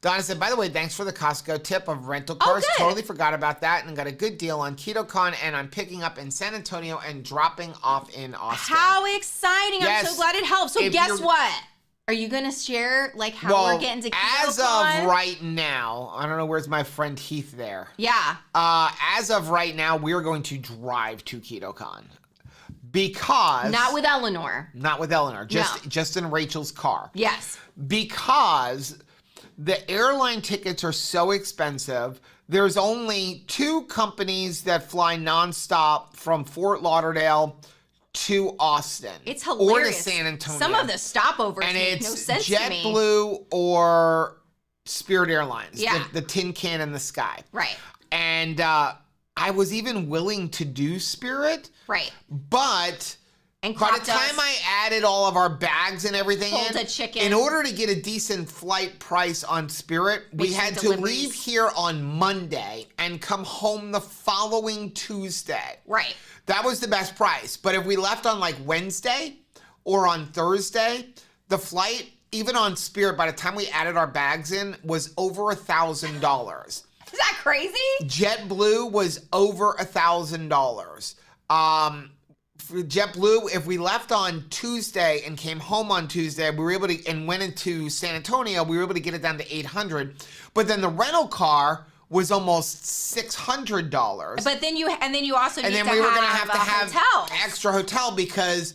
Donna said, by the way, thanks for the Costco tip of rental cars. Oh, totally forgot about that and got a good deal on KetoCon, and I'm picking up in San Antonio and dropping off in Austin. How exciting. Yes. I'm so glad it helped. So guess what? Are you going to share like how we're getting to KetoCon? As of right now, I don't know, where's my friend Heath there? Yeah. As of right now, we're going to drive to KetoCon. Because... Not with Eleanor. Not with Eleanor. Just in Rachel's car. Yes. Because... the airline tickets are so expensive. There's only 2 companies that fly nonstop from Fort Lauderdale to Austin. It's hilarious. Or to San Antonio. Some of the stopovers make no sense to me. JetBlue or Spirit Airlines. Yeah. The tin can in the sky. Right. And I was even willing to do Spirit. Right. But... by the time I added all of our bags and everything in order to get a decent flight price on Spirit, we had to leave here on Monday and come home the following Tuesday. Right. That was the best price. But if we left on like Wednesday or on Thursday, the flight, even on Spirit, by the time we added our bags in, was over $1,000. Is that crazy? JetBlue was over $1,000. For JetBlue, if we left on Tuesday and came home on Tuesday, we were able to, and went into San Antonio, we were able to get it down to $800. But then the rental car was almost $600. But then you also need to have we were going to have hotel. extra hotel because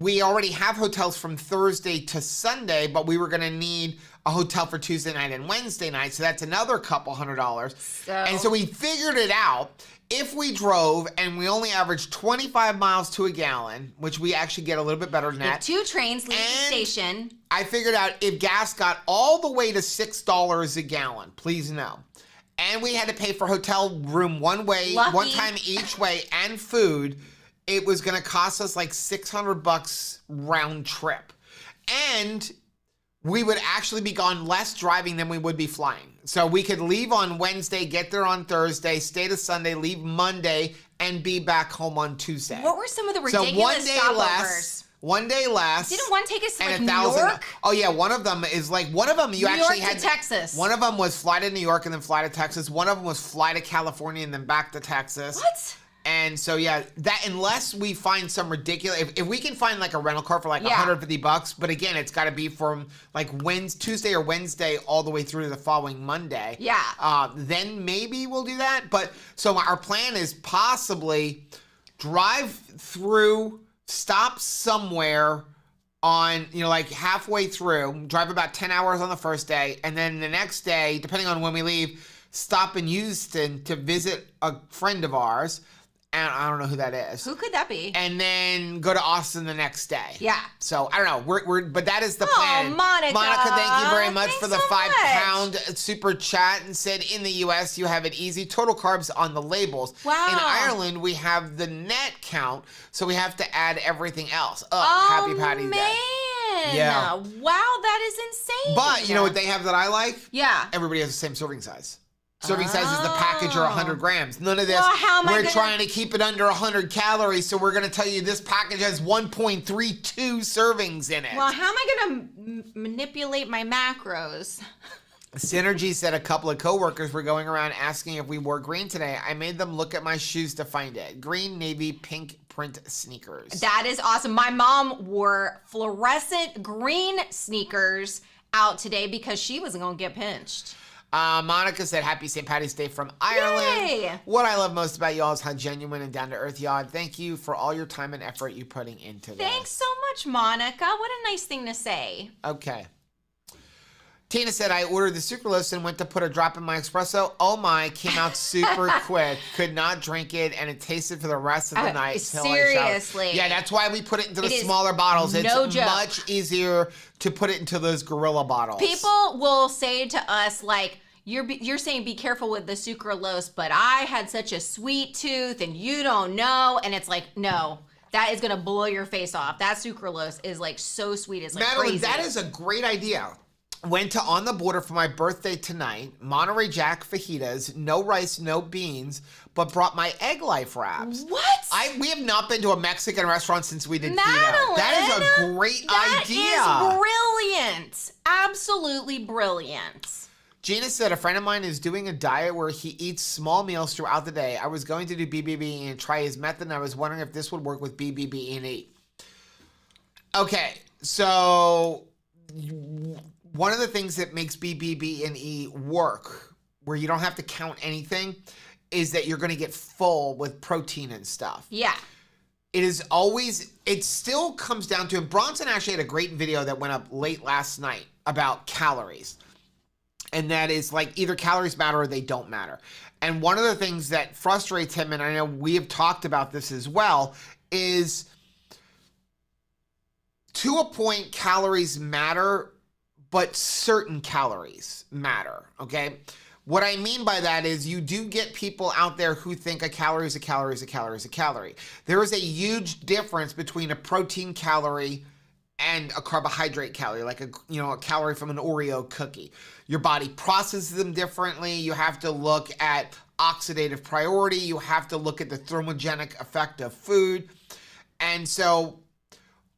we already have hotels from Thursday to Sunday, but we were going to need a hotel for Tuesday night and Wednesday night. So that's another couple $100. And so we figured it out. If we drove and we only averaged 25 miles to a gallon, which we actually get a little bit better than that. 2 trains leave the station. I figured out if gas got all the way to $6 a gallon, please no. And we had to pay for hotel room one time each way, and food, it was going to cost us like $600 round trip. And we would actually be gone less driving than we would be flying. So we could leave on Wednesday, get there on Thursday, stay to Sunday, leave Monday, and be back home on Tuesday. What were some of the ridiculous stopovers? One day less. Didn't one take us to like New York? Oh yeah, one of them is like, one of them you New actually York had to Texas. One of them was fly to New York and then fly to Texas. One of them was fly to California and then back to Texas. What? And so yeah, that unless we find some ridiculous, if we can find like a rental car for like $150, but again, it's got to be from like Tuesday or Wednesday all the way through to the following Monday. Yeah. Then maybe we'll do that. But so our plan is possibly drive through, stop somewhere on, like halfway through, drive about 10 hours on the first day, and then the next day, depending on when we leave, stop in Houston to visit a friend of ours. And I don't know who that is. Who could that be? And then go to Austin the next day. Yeah. So I don't know. But that is the plan. Monica. Monica, thank you very much for the so £5 super chat, and said in the U.S. you have it easy. Total carbs on the labels. Wow. In Ireland we have the net count, so we have to add everything else. Happy Patty's Day. Yeah. Wow, that is insane. But you know what they have that I like? Yeah. Everybody has the same serving size. Serving size is the package or 100 grams. None of this. Well, we're trying to keep it under 100 calories, so we're going to tell you this package has 1.32 servings in it. Well, how am I going to manipulate my macros? Synergy said a couple of coworkers were going around asking if we wore green today. I made them look at my shoes to find it. Green, navy, pink print sneakers. That is awesome. My mom wore fluorescent green sneakers out today because she wasn't going to get pinched. Monica said, happy St. Patty's Day from Ireland. Yay! What I love most about y'all is how genuine and down-to-earth y'all are. Thank you for all your time and effort you're putting into this. Thanks so much, Monica. What a nice thing to say. Okay. Tina said, I ordered the sucralose and went to put a drop in my espresso. Oh my, came out super quick. Could not drink it, and it tasted for the rest of the night. Seriously. Yeah, that's why we put it into the smaller bottles. It's joke. Much easier to put it into those gorilla bottles. People will say to us, like, you're saying be careful with the sucralose, but I had such a sweet tooth and you don't know. And it's like, no, that is going to blow your face off. That sucralose is like so sweet. It's like Madeline, crazy. that is a great idea. Went to On the Border for my birthday tonight. Monterey Jack fajitas, no rice, no beans, but brought my egg life wraps. What? We have not been to a Mexican restaurant since we did Madeline, keto. That is a great idea. That is brilliant. Absolutely brilliant. Gina said, a friend of mine is doing a diet where he eats small meals throughout the day. I was going to do BBB and try his method, and I was wondering if this would work with BBB and E. Okay, so one of the things that makes BBB and E work, where you don't have to count anything, is that you're going to get full with protein and stuff. Yeah. It still comes down to, and Bronson actually had a great video that went up late last night about calories. And that is like either calories matter or they don't matter. And one of the things that frustrates him, and I know we have talked about this as well, is to a point calories matter, but certain calories matter, okay? What I mean by that is you do get people out there who think a calorie is a calorie is a calorie is a calorie. There is a huge difference between a protein calorie and a carbohydrate calorie, like a calorie from an Oreo cookie. Your body processes them differently. You have to look at oxidative priority. You have to look at the thermogenic effect of food. And so,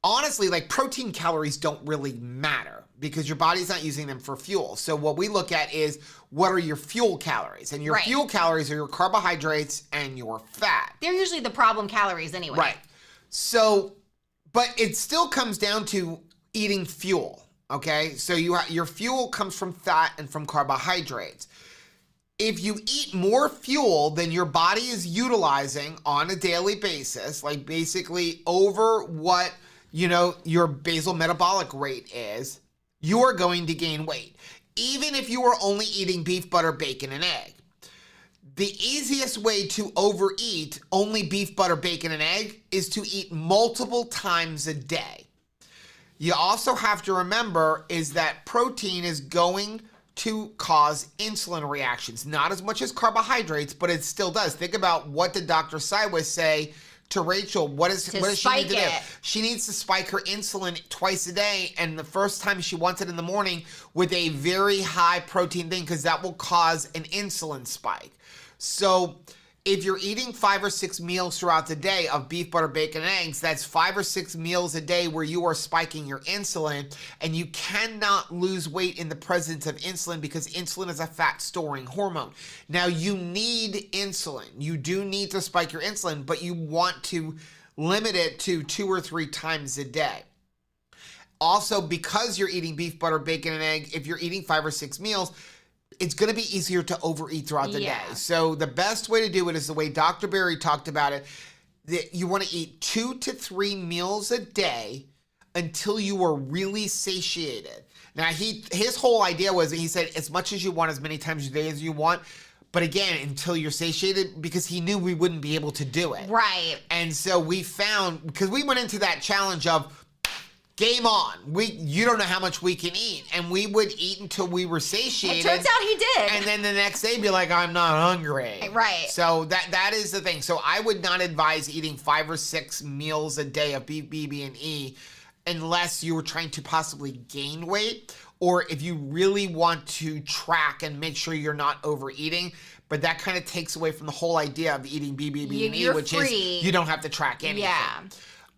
honestly, like protein calories don't really matter because your body's not using them for fuel. So what we look at is what are your fuel calories? And your fuel calories are your carbohydrates and your fat. They're usually the problem calories anyway. Right. So, but it still comes down to eating fuel. Okay, so your fuel comes from fat and from carbohydrates. If you eat more fuel than your body is utilizing on a daily basis, like basically over what your basal metabolic rate is, you are going to gain weight. Even if you are only eating beef, butter, bacon, and egg. The easiest way to overeat only beef, butter, bacon, and egg is to eat multiple times a day. You also have to remember is that protein is going to cause insulin reactions. Not as much as carbohydrates, but it still does. Think about what did Dr. Siwas say to Rachel. What does she need to do? She needs to spike her insulin twice a day, and the first time she wants it in the morning with a very high protein thing, because that will cause an insulin spike. So if you're eating 5 or 6 meals throughout the day of beef, butter, bacon, and eggs, that's 5 or 6 meals a day where you are spiking your insulin, and you cannot lose weight in the presence of insulin because insulin is a fat-storing hormone. Now, you need insulin. You do need to spike your insulin, but you want to limit it to 2 or 3 times a day. Also, because you're eating beef, butter, bacon, and egg, if you're eating 5 or 6 meals, it's going to be easier to overeat throughout the day. So the best way to do it is the way Dr. Berry talked about it, that you want to eat 2 to 3 meals a day until you are really satiated. Now, his whole idea was, he said, as much as you want, as many times a day as you want, but again, until you're satiated, because he knew we wouldn't be able to do it. Right. And so we found, because we went into that challenge of, game on. You don't know how much we can eat. And we would eat until we were satiated. It turns out he did. And then the next day be like, I'm not hungry. Right. So that is the thing. So I would not advise eating 5 or 6 meals a day of beef, BB, and E unless you were trying to possibly gain weight, or if you really want to track and make sure you're not overeating. But that kind of takes away from the whole idea of eating BB, and E, which is you don't have to track anything. Yeah.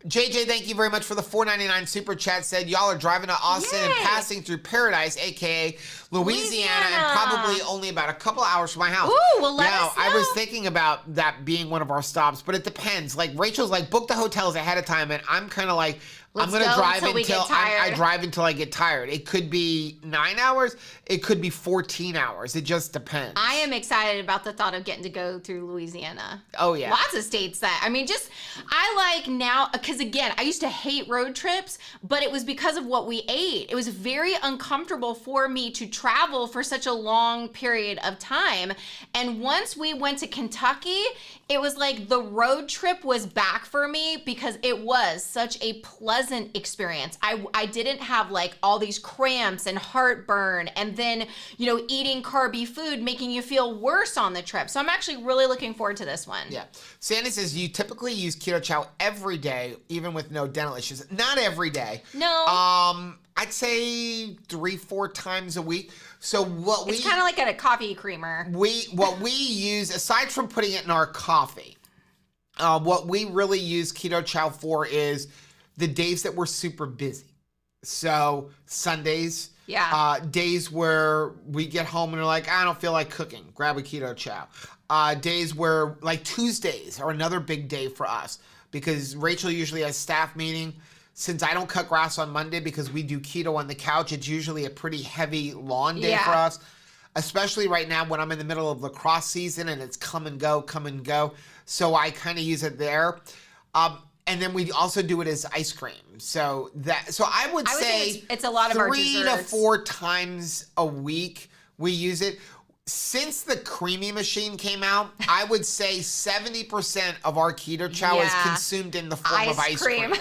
JJ, thank you very much for the $4.99 super chat. Said y'all are driving to Austin and passing through Paradise, aka Louisiana, and probably only about a couple hours from my house. Ooh, well, let us know. I was thinking about that being one of our stops, but it depends. Like Rachel's like, book the hotels ahead of time, and I'm kind of like, I'm going to drive until I drive until I get tired. It could be 9 hours. It could be 14 hours. It just depends. I am excited about the thought of getting to go through Louisiana. Oh, yeah. Lots of states that, I like now, because again, I used to hate road trips, but it was because of what we ate. It was very uncomfortable for me to travel for such a long period of time. And once we went to Kentucky, it was like the road trip was back for me because it was such a pleasant experience. I didn't have like all these cramps and heartburn and then, eating carby food making you feel worse on the trip. So I'm actually really looking forward to this one. Yeah. Sandy says you typically use keto chow every day, even with no dental issues. Not every day. No. I'd say 3-4 times a week. So it's kind of like a coffee creamer. What we use, aside from putting it in our coffee, what we really use keto chow for is the days that we're super busy. So Sundays, days where we get home and we're like, I don't feel like cooking, grab a keto chow. Days where, like Tuesdays are another big day for us because Rachel usually has staff meeting. Since I don't cut grass on Monday because we do keto on the couch, it's usually a pretty heavy lawn day for us, especially right now when I'm in the middle of lacrosse season and it's come and go. So I kind of use it there. And then we also do it as ice cream. So I would say it's a lot of our 3 to 4 times a week we use it. Since the creamy machine came out, I would say 70% of our keto chow is consumed in the form of ice cream.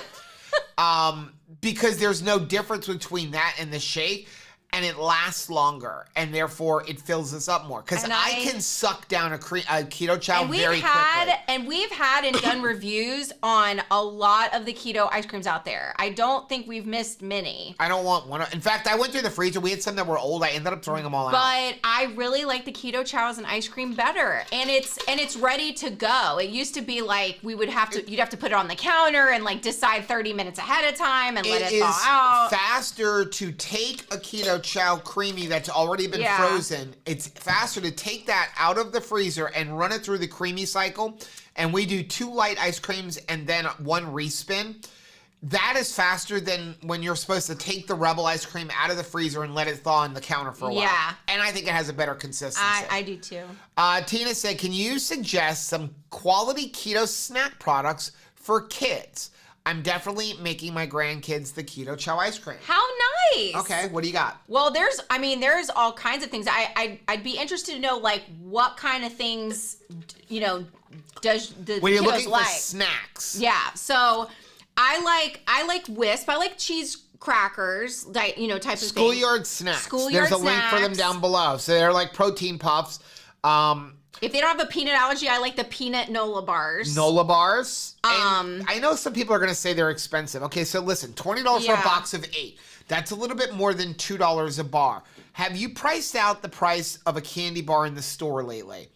Because there's no difference between that and the shake, and it lasts longer, and therefore it fills us up more. Because I can suck down a keto chow very quickly. And we've had and done reviews on a lot of the keto ice creams out there. I don't think we've missed many. I don't want one. In fact, I went through the freezer. We had some that were old. I ended up throwing them all out. But I really like the keto chow as an ice cream better, and it's ready to go. It used to be like you'd have to put it on the counter and like decide 30 minutes ahead of time and let it thaw out. It is faster to take a keto chow creamy that's already been frozen. It's faster to take that out of the freezer and run it through the creamy cycle. And we do 2 light ice creams and then 1 respin. That is faster than when you're supposed to take the Rebel ice cream out of the freezer and let it thaw on the counter for a while. Yeah. And I think it has a better consistency. I do too. Tina said, can you suggest some quality keto snack products for kids? I'm definitely making my grandkids the keto chow ice cream. How nice. Okay, what do you got? Well, there's all kinds of things. I'd be interested to know, like, what kind of things, does the when you're kiddos looking like? for snacks. Yeah, so I like Wisp. I like cheese crackers, type of thing. Schoolyard snacks. Schoolyard There's a link for them down below. So they're like protein puffs. If they don't have a peanut allergy, I like the peanut Nola bars. Nola bars. And I know some people are going to say they're expensive. Okay, so listen, $20 for a box of 8. That's a little bit more than $2 a bar. Have you priced out the price of a candy bar in the store lately?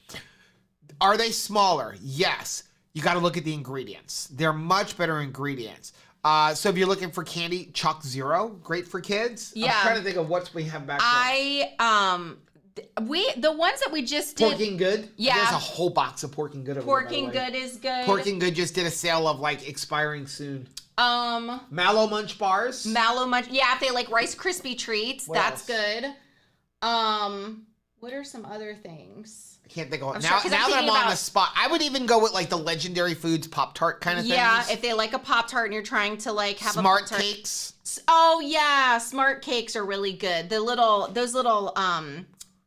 Are they smaller? Yes. You got to look at the ingredients. They're much better ingredients. So if you're looking for candy, Chalk Zero, great for kids. Yeah. I'm trying to think of what we have back there. The ones that we just did. Porking Good? Yeah. There's a whole box of Porking Good over there, by the way. Porking Good is good. Porking Good just did a sale of like expiring soon. Mallow Munch bars. Mallow Munch. Yeah, if they like Rice Krispie treats, that's else? good. What are some other things? I can't think of it. Now that I'm on the spot, I would even go with like the Legendary Foods Pop-Tart kind of things. Yeah, if they like a Pop-Tart and you're trying to like have Smart a Pop-Tart. Cakes. Oh yeah, Smart Cakes are really good. Those little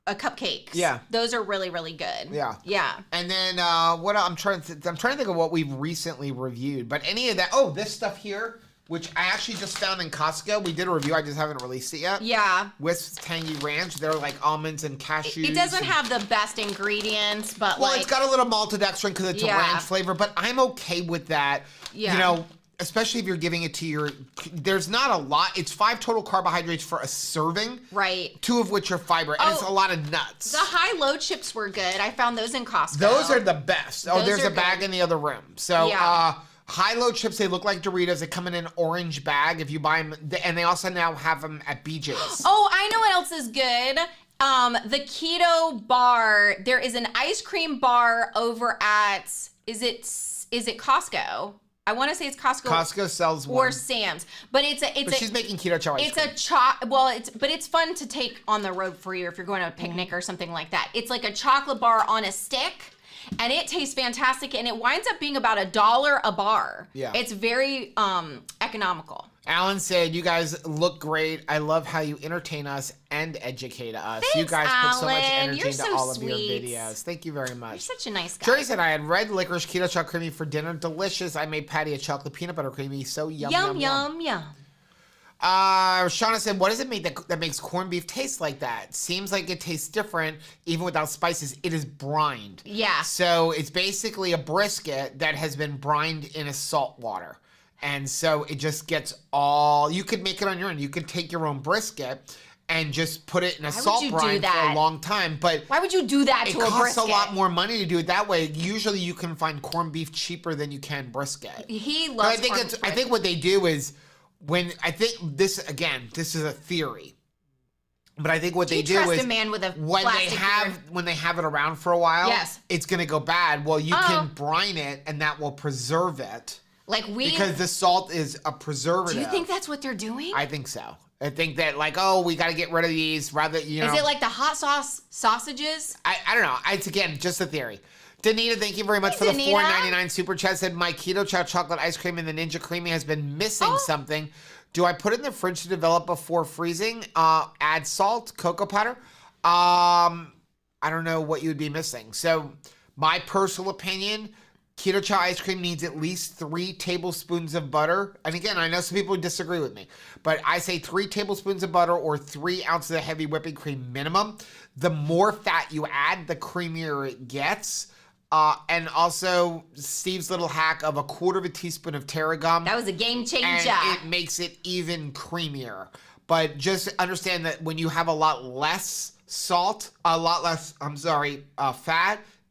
cupcakes. Yeah. Those are really, really good. Yeah. Yeah. And then I'm trying to think of what we've recently reviewed. But any of that, this stuff here, which I actually just found in Costco. We did a review, I just haven't released it yet. Yeah. With Tangy Ranch. They're like almonds and cashews. It doesn't have the best ingredients, but it's got a little maltodextrin because it's a ranch flavor, but I'm okay with that. Yeah. Especially if you're giving it to there's not a lot. It's 5 total carbohydrates for a serving. Right. 2 of which are fiber, and it's a lot of nuts. The high-low chips were good. I found those in Costco. Those are the best. There's a bag in the other room. So, high-low chips, they look like Doritos. They come in an orange bag if you buy them, and they also now have them at BJ's. Oh, I know what else is good. The keto bar. There is an ice cream bar over at, is it Costco? I want to say it's Costco. Costco sells one. Or Sam's. But she's making keto chow ice cream. It's fun to take on the road for you if you're going to a picnic or something like that. It's like a chocolate bar on a stick, and it tastes fantastic, and it winds up being about $1 a bar. Yeah. It's very economical. Alan said, "You guys look great. I love how you entertain us and educate us. Thanks, you guys put so much Alan. energy You're into so all sweet. of your videos. Thank you very much." You're such a nice guy. Jerry said, "I had red licorice keto chocolate creamy for dinner. Delicious. I made Patty a chocolate peanut butter creamy. So yum, yum, yum, yum. Shauna said, "What does it make that makes corned beef taste like that? Seems like it tastes different even without spices. It is brined. Yeah. So it's basically a brisket that has been brined in a salt water. And so it just gets you could make it on your own. You could take your own brisket and just put it in a salt brine for a long time. But why would you do that to a brisket? It costs a lot more money to do it that way. Usually you can find corned beef cheaper than you can brisket. He loves I think what they do is this is a theory. But I think what they do is a man with a when they have it around for a while, it's going to go bad. Well, you can brine it and that will preserve it. Because the salt is a preservative. Do you think that's what they're doing? I think so. I think that we got to get rid of these rather, Is it like the hot sauce sausages? I don't know. It's again just a theory. Danita, thank you very much for the $4.99 super chat. Said my keto chow chocolate ice cream and the Ninja Creamy has been missing something. Do I put it in the fridge to develop before freezing? Add salt, cocoa powder. I don't know what you would be missing. So my personal opinion, keto chow ice cream needs at least 3 tablespoons of butter. And again, I know some people disagree with me, but I say 3 tablespoons of butter or 3 ounces of heavy whipping cream minimum. The more fat you add, the creamier it gets. And also Steve's little hack of 1/4 teaspoon of tarragon. That was a game changer. And it makes it even creamier. But just understand that when you have a lot less fat,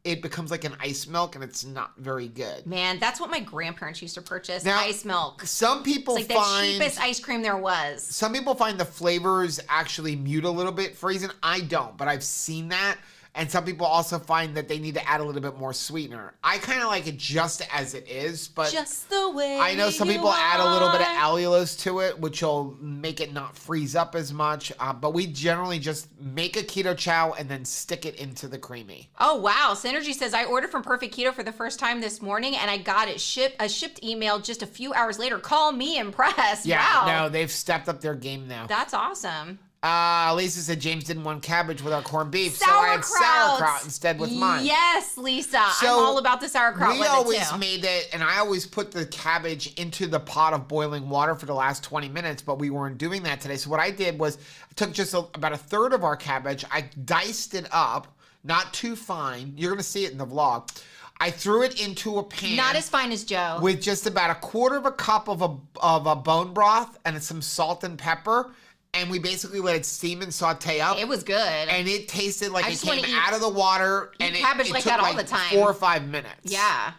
it becomes like an ice milk, and it's not very good. Man, that's what my grandparents used to purchase, ice milk. Some people it's like the cheapest ice cream there was. Some people find the flavors actually mute a little bit freezing. I don't, but I've seen that. And some people also find that they need to add a little bit more sweetener. I kind of like it just as it is, but just the way I know some people add a little bit of allulose to it, which will make it not freeze up as much. But we generally just make a keto chow and then stick it into the creamy. Oh, wow. Synergy says, I ordered from Perfect Keto for the first time this morning, and I got it a shipped email just a few hours later. Call me impressed. Yeah, wow. no, they've stepped up their game now. That's awesome. Lisa said James didn't want cabbage with our corned beef, so I had sauerkraut instead with mine. Yes, Lisa. So I'm all about the sauerkraut. We always made it, and I always put the cabbage into the pot of boiling water for the last 20 minutes, but we weren't doing that today. So what I did was I took just about a third of our cabbage. I diced it up, not too fine. You're going to see it in the vlog. I threw it into a pan. Not as fine as Joe. With just about a quarter of a cup of a bone broth and some salt and pepper. And we basically let it steam and saute up. It was good. And it tasted like it came out of the water. And cabbage it like took that all like the time. 4 or 5 minutes. Yeah.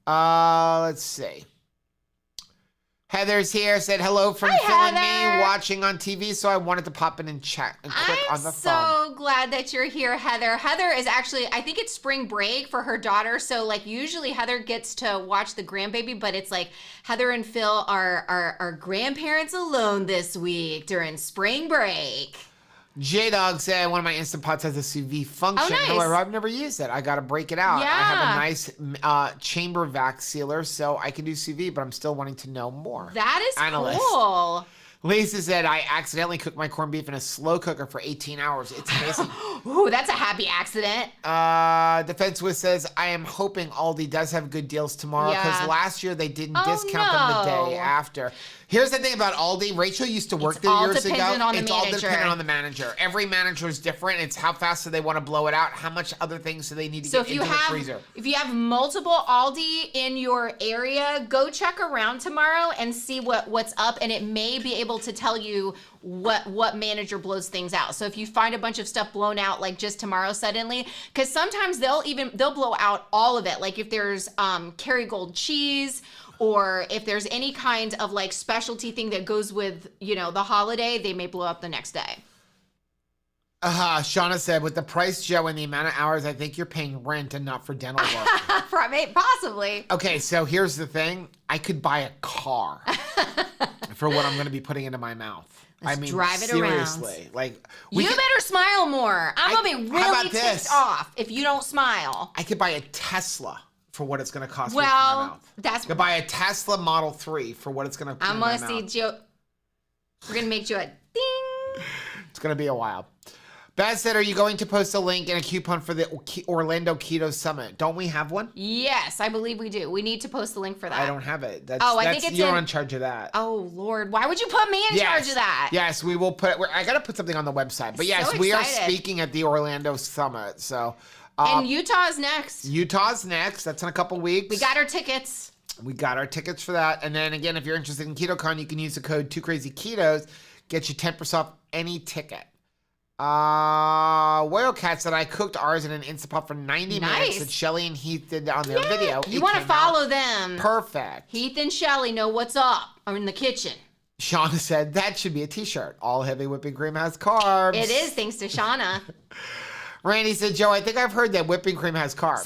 Let's see. Heather's here, said hello from Phil and me, watching on TV, so I wanted to pop in and chat and click on the phone. I'm so glad that you're here, Heather. Heather is actually, I think it's spring break for her daughter, so like usually Heather gets to watch the grandbaby, but it's like Heather and Phil are grandparents alone this week during spring break. J-Dog said one of my Instant Pots has a sous vide function. Oh, nice. However, I've never used it. I got to break it out. Yeah. I have a nice chamber vac sealer, so I can do sous vide, but I'm still wanting to know more. That is cool. Lisa said, I accidentally cooked my corned beef in a slow cooker for 18 hours. It's amazing. Ooh, that's a happy accident. Defense Wiz says, I am hoping Aldi does have good deals tomorrow because last year they didn't discount them the day after. Here's the thing about Aldi. Rachel used to work there years ago. It's all dependent on the manager. Every manager is different. It's how fast do they want to blow it out? How much other things do they need to get into the freezer? If you have multiple Aldi in your area, go check around tomorrow and see what's up, and it may be able to tell you what manager blows things out. So if you find a bunch of stuff blown out like just tomorrow suddenly, because sometimes they'll blow out all of it. Like if there's Kerrygold cheese, or if there's any kind of like specialty thing that goes with, the holiday, they may blow up the next day. Shauna said, with the price, Joe, and the amount of hours, I think you're paying rent and not for dental work. Possibly. Okay, so here's the thing. I could buy a car for what I'm going to be putting into my mouth. Drive it seriously. around. Like, you better smile more. I'm going to be really ticked off if you don't smile. I could buy a Tesla for what it's going to cost me in my mouth. I could buy a Tesla Model 3 for what it's going to cost me in my mouth. I'm going to see Joe. We're going to make Joe a ding. It's going to be a while. Beth said, are you going to post a link and a coupon for the Orlando Keto Summit? Don't we have one? Yes, I believe we do. We need to post the link for that. I don't have it. I think you're in charge of that. Oh, Lord. Why would you put me in charge of that? Yes, we will put I got to put something on the website. But yes, we are speaking at the Orlando Summit. So, and Utah's next. That's in a couple weeks. We got our tickets. We got our tickets for that. And then again, if you're interested in KetoCon, you can use the code 2crazyketos. Get you 10% off any ticket. Whale Cat said I cooked ours in an Instant Pot for 90 minutes that Shelly and Heath did on their video. You want to follow them. Perfect. Heath and Shelly know what's up. I'm in the kitchen. Shauna said that should be a t-shirt. All heavy whipping cream has carbs. It is, thanks to Shauna. Randy said, Joe, I think I've heard that whipping cream has carbs.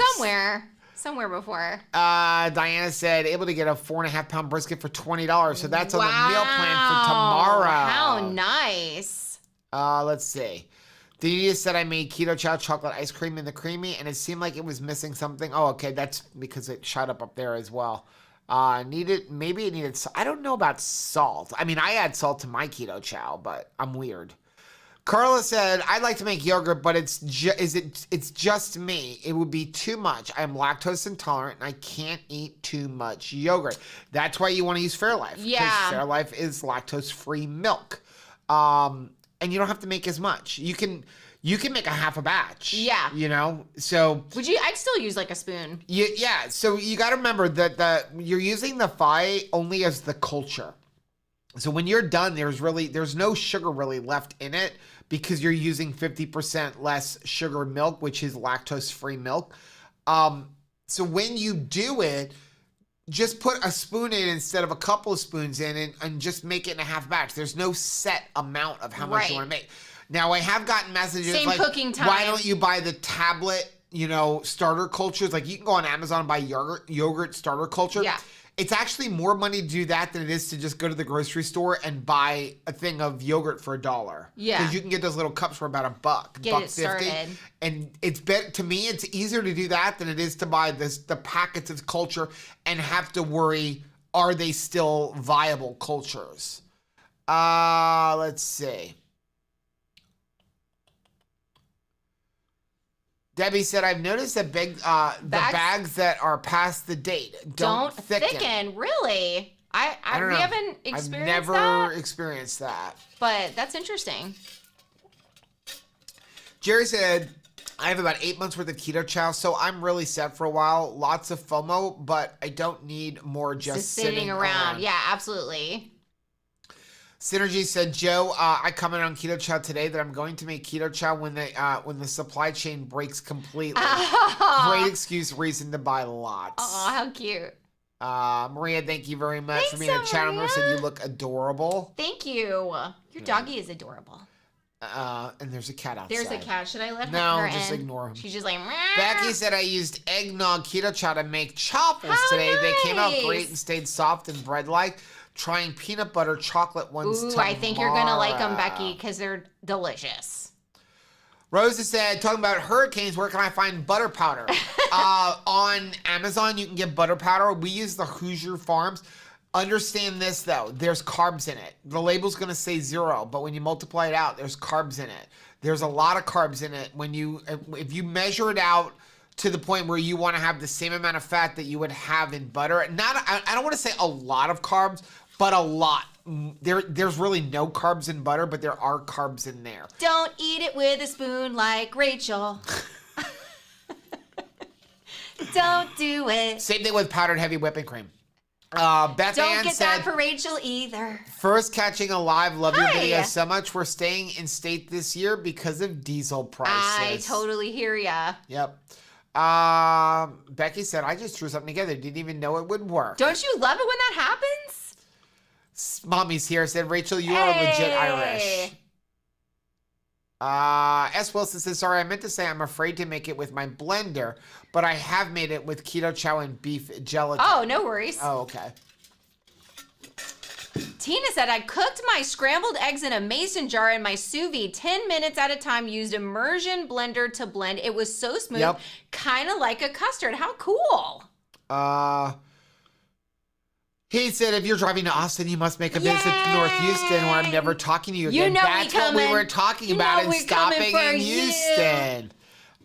Somewhere before. Diana said, able to get a 4.5-pound brisket for $20. So that's on the meal plan for tomorrow. How nice. Let's see. Dee said I made keto chow chocolate ice cream in the creamy, and it seemed like it was missing something. Oh, okay, that's because it shot up there as well. Maybe it needed. I don't know about salt. I mean, I add salt to my keto chow, but I'm weird. Carla said I'd like to make yogurt, but it's just me. It would be too much. I am lactose intolerant, and I can't eat too much yogurt. That's why you want to use Fairlife. Yeah, because Fairlife is lactose-free milk. And you don't have to make as much. You can make a half a batch. Yeah. So I'd still use like a spoon. Yeah. So you got to remember that you're using the phi only as the culture. So when you're done, there's no sugar really left in it because you're using 50% less sugar milk, which is lactose-free milk. So when you do it, just put a spoon in instead of a couple of spoons in and just make it in a half batch. There's no set amount of how much you want to make. Now, I have gotten messages Same like, cooking time. why don't you buy the tablet, starter cultures? Like, you can go on Amazon and buy yogurt starter culture. Yeah. It's actually more money to do that than it is to just go to the grocery store and buy a thing of yogurt for $1. Yeah. Because you can get those little cups for about $1. Get it started. And to me, it's easier to do that than it is to buy the packets of culture and have to worry, are they still viable cultures? Let's see. Debbie said, I've noticed that the bags that are past the date don't thicken. Really? We haven't experienced that. I've never experienced that. But that's interesting. Jerry said, I have about 8 months worth of keto chow, so I'm really set for a while. Lots of FOMO, but I don't need more just sitting around. Yeah, absolutely. Synergy said, Joe, I commented on keto chow today that I'm going to make keto chow when the supply chain breaks completely. Great excuse, reason to buy lots. Oh, how cute. Maria, thank you very much for being a channel member. Said you look adorable. Thank you. Your doggy is adorable. And there's a cat outside. There's a cat. Should I let her No, in? just ignore him. She's just like, meow. Becky said I used eggnog keto chow to make chaffles today. Nice. They came out great and stayed soft and bread-like. Trying peanut butter chocolate ones tomorrow. I think you're going to like them, Becky, because they're delicious. Rosa said, talking about hurricanes, where can I find butter powder? On Amazon, you can get butter powder. We use the Hoosier Farms. Understand this, though. There's carbs in it. The label's going to say 0, but when you multiply it out, there's carbs in it. There's a lot of carbs in it. If you measure it out to the point where you want to have the same amount of fat that you would have in butter, I don't want to say a lot of carbs, but a lot. There's really no carbs in butter, but there are carbs in there. Don't eat it with a spoon like Rachel. Don't do it. Same thing with powdered heavy whipping cream. Beth Don't Ann get said, that for Rachel either. First catching alive, love your video so much. We're staying in state this year because of diesel prices. I totally hear ya. Yep. Becky said, I just threw something together. Didn't even know it would work. Don't you love it when that happens? Mommy's here. Said, Rachel, you are legit Irish. S. Wilson says, sorry, I meant to say I'm afraid to make it with my blender, but I have made it with keto chow and beef gelatin. Oh, no worries. Oh, okay. Tina said, I cooked my scrambled eggs in a mason jar in my sous vide 10 minutes at a time, used immersion blender to blend. It was so smooth, kind of like a custard. How cool. He said, if you're driving to Austin, you must make a visit to North Houston, or I'm never talking to you again. That's what we were talking about in stopping in Houston.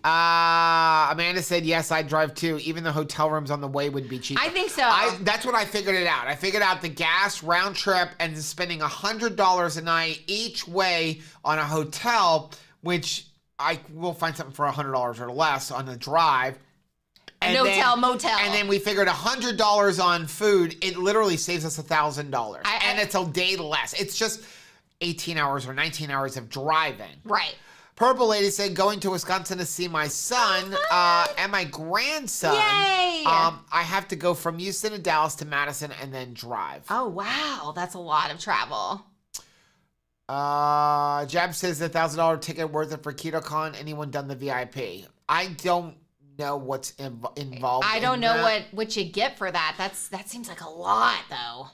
Amanda said, yes, I'd drive too. Even the hotel rooms on the way would be cheaper. I think so. That's what I figured it out. I figured out the gas round trip and spending $100 a night each way on a hotel, which I will find something for $100 or less on the drive. Motel. And then we figured $100 on food. It literally saves us $1,000. And it's a day less. It's just 18 hours or 19 hours of driving. Right. Purple Lady said, going to Wisconsin to see my son and my grandson. Yay! I have to go from Houston to Dallas to Madison and then drive. Oh, wow. That's a lot of travel. Jab says the $1,000 ticket worth it for KetoCon. Anyone done the VIP? I don't know what's involved. I don't know what you get for that. That seems like a lot, though.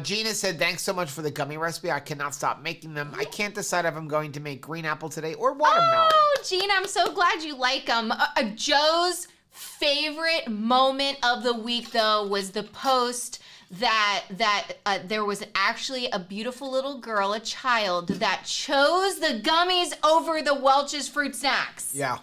Gina said, thanks so much for the gummy recipe. I cannot stop making them. I can't decide if I'm going to make green apple today or watermelon. Oh, Gina, I'm so glad you like them. Joe's favorite moment of the week, though, was the post that there was actually a beautiful little girl, a child, that chose the gummies over the Welch's fruit snacks. Yeah.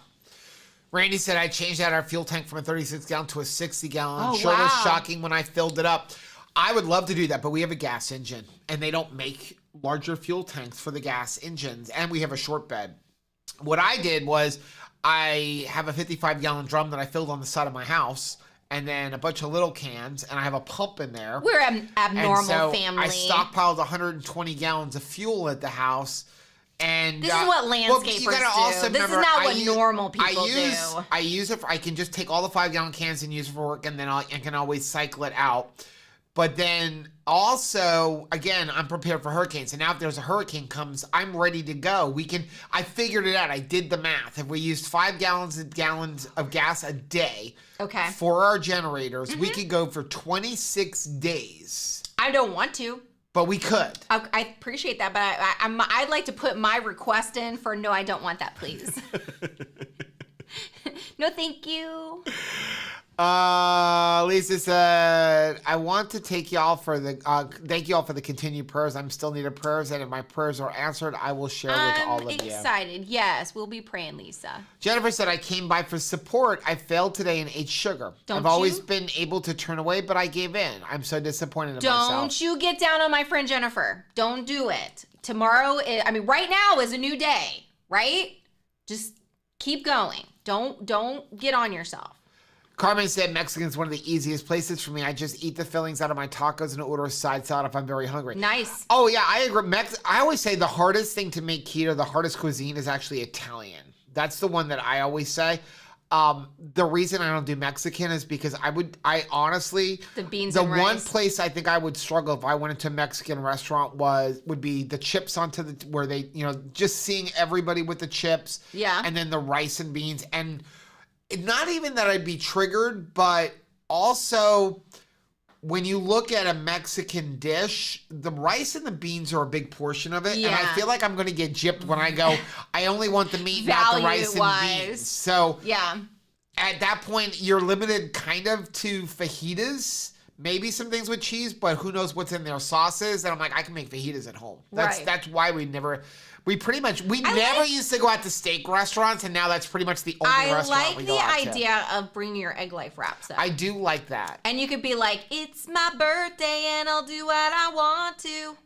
Randy said, I changed out our fuel tank from a 36-gallon to a 60-gallon. Oh, sure wow. was shocking when I filled it up. I would love to do that, but we have a gas engine, and they don't make larger fuel tanks for the gas engines, and we have a short bed. What I did was I have a 55-gallon drum that I filled on the side of my house, and then a bunch of little cans, and I have a pump in there. We're an abnormal family. I stockpiled 120 gallons of fuel at the house. And this is what landscapers do. This is not what normal people do. I use it. I can just take all the 5-gallon cans and use it for work, and then I can always cycle it out. But then also, again, I'm prepared for hurricanes. And now if there's a hurricane comes, I'm ready to go. I figured it out. I did the math. If we used 5 gallons of gas a day for our generators, we could go for 26 days. I don't want to. But we could. I appreciate that, but I'd like to put my request in for no, I don't want that, please. No, thank you. Lisa said, I want to thank you all for the continued prayers. I'm still needed prayers, and if my prayers are answered, I will share with all of you. I'm excited. Yes, we'll be praying, Lisa. Jennifer said, I came by for support. I failed today and ate sugar. I've always been able to turn away, but I gave in. I'm so disappointed in myself. Don't you get down on my friend Jennifer. Don't do it. Tomorrow, right now is a new day, right? Just keep going. Don't get on yourself. Carmen said, Mexican's one of the easiest places for me. I just eat the fillings out of my tacos and order a side salad if I'm very hungry. Nice. Oh, yeah, I agree. I always say the hardest thing to make keto, the hardest cuisine is actually Italian. That's the one that I always say. The reason I don't do Mexican is because I honestly, the beans and rice. The one place I think I would struggle if I went into a Mexican restaurant would be the chips where they, just seeing everybody with the chips. Yeah. And then the rice and beans. And not even that I'd be triggered, but also when you look at a Mexican dish, the rice and the beans are a big portion of it. Yeah. And I feel like I'm going to get gypped when I go, I only want the meat, not the rice and beans. So yeah, at that point, you're limited kind of to fajitas, maybe some things with cheese, but who knows what's in their sauces. And I'm like, I can make fajitas at home. That's why we never used to go out to steak restaurants, and now that's pretty much the only restaurant we go out to. I like the idea of bringing your egg life wraps up. I do like that. And you could be like, it's my birthday and I'll do what I want to.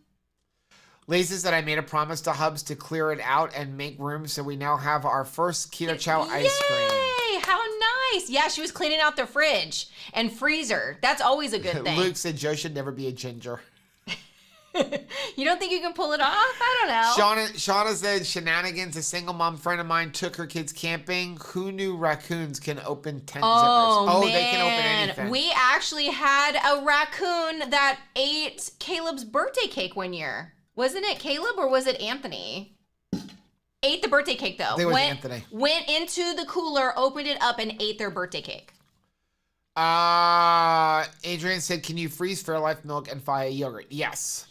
Lisa said, I made a promise to Hubs to clear it out and make room, so we now have our first Keto Chow ice cream. Yay! How nice. Yeah, she was cleaning out the fridge and freezer. That's always a good thing. Luke said, Joe should never be a ginger. You don't think you can pull it off? I don't know. Shauna said, shenanigans. A single mom friend of mine took her kids camping. Who knew raccoons can open tent zippers? Oh, man. They can open anything. We actually had a raccoon that ate Caleb's birthday cake one year. Wasn't it Caleb or was it Anthony? Ate the birthday cake, though. It was Anthony. Went into the cooler, opened it up, and ate their birthday cake. Adrian said, can you freeze Fairlife milk and fire yogurt? Yes.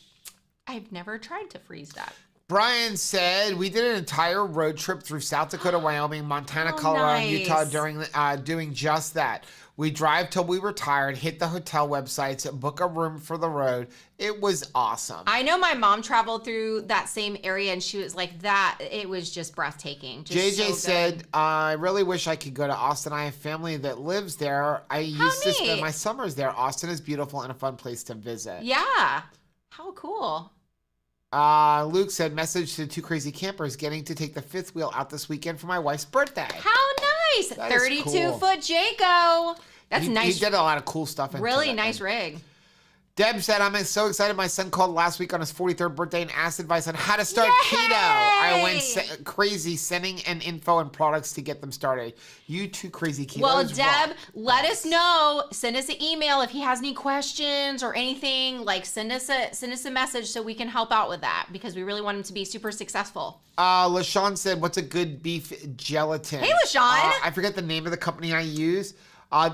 I've never tried to freeze that. Brian said, we did an entire road trip through South Dakota, Wyoming, Montana, Colorado, and Utah doing just that. We drive till we were tired, hit the hotel websites, book a room for the road. It was awesome. I know my mom traveled through that same area, and she was like, it was just breathtaking. JJ said, I really wish I could go to Austin. I have family that lives there. I used to spend my summers there. Austin is beautiful and a fun place to visit. Yeah. How cool. Luke said, message to 2 crazy campers, getting to take the 5th wheel out this weekend for my wife's birthday. How nice. 32-foot Jayco. That's nice. He did a lot of cool stuff. Really nice rig. Deb said, I'm so excited. My son called last week on his 43rd birthday and asked advice on how to start keto. I went crazy sending an info and products to get them started. You 2 crazy ketos. Well, Deb, let us know. Send us an email if he has any questions or anything. Like, send us a message so we can help out with that, because we really want him to be super successful. LaShawn said, what's a good beef gelatin? Hey, LaShawn. I forget the name of the company I use.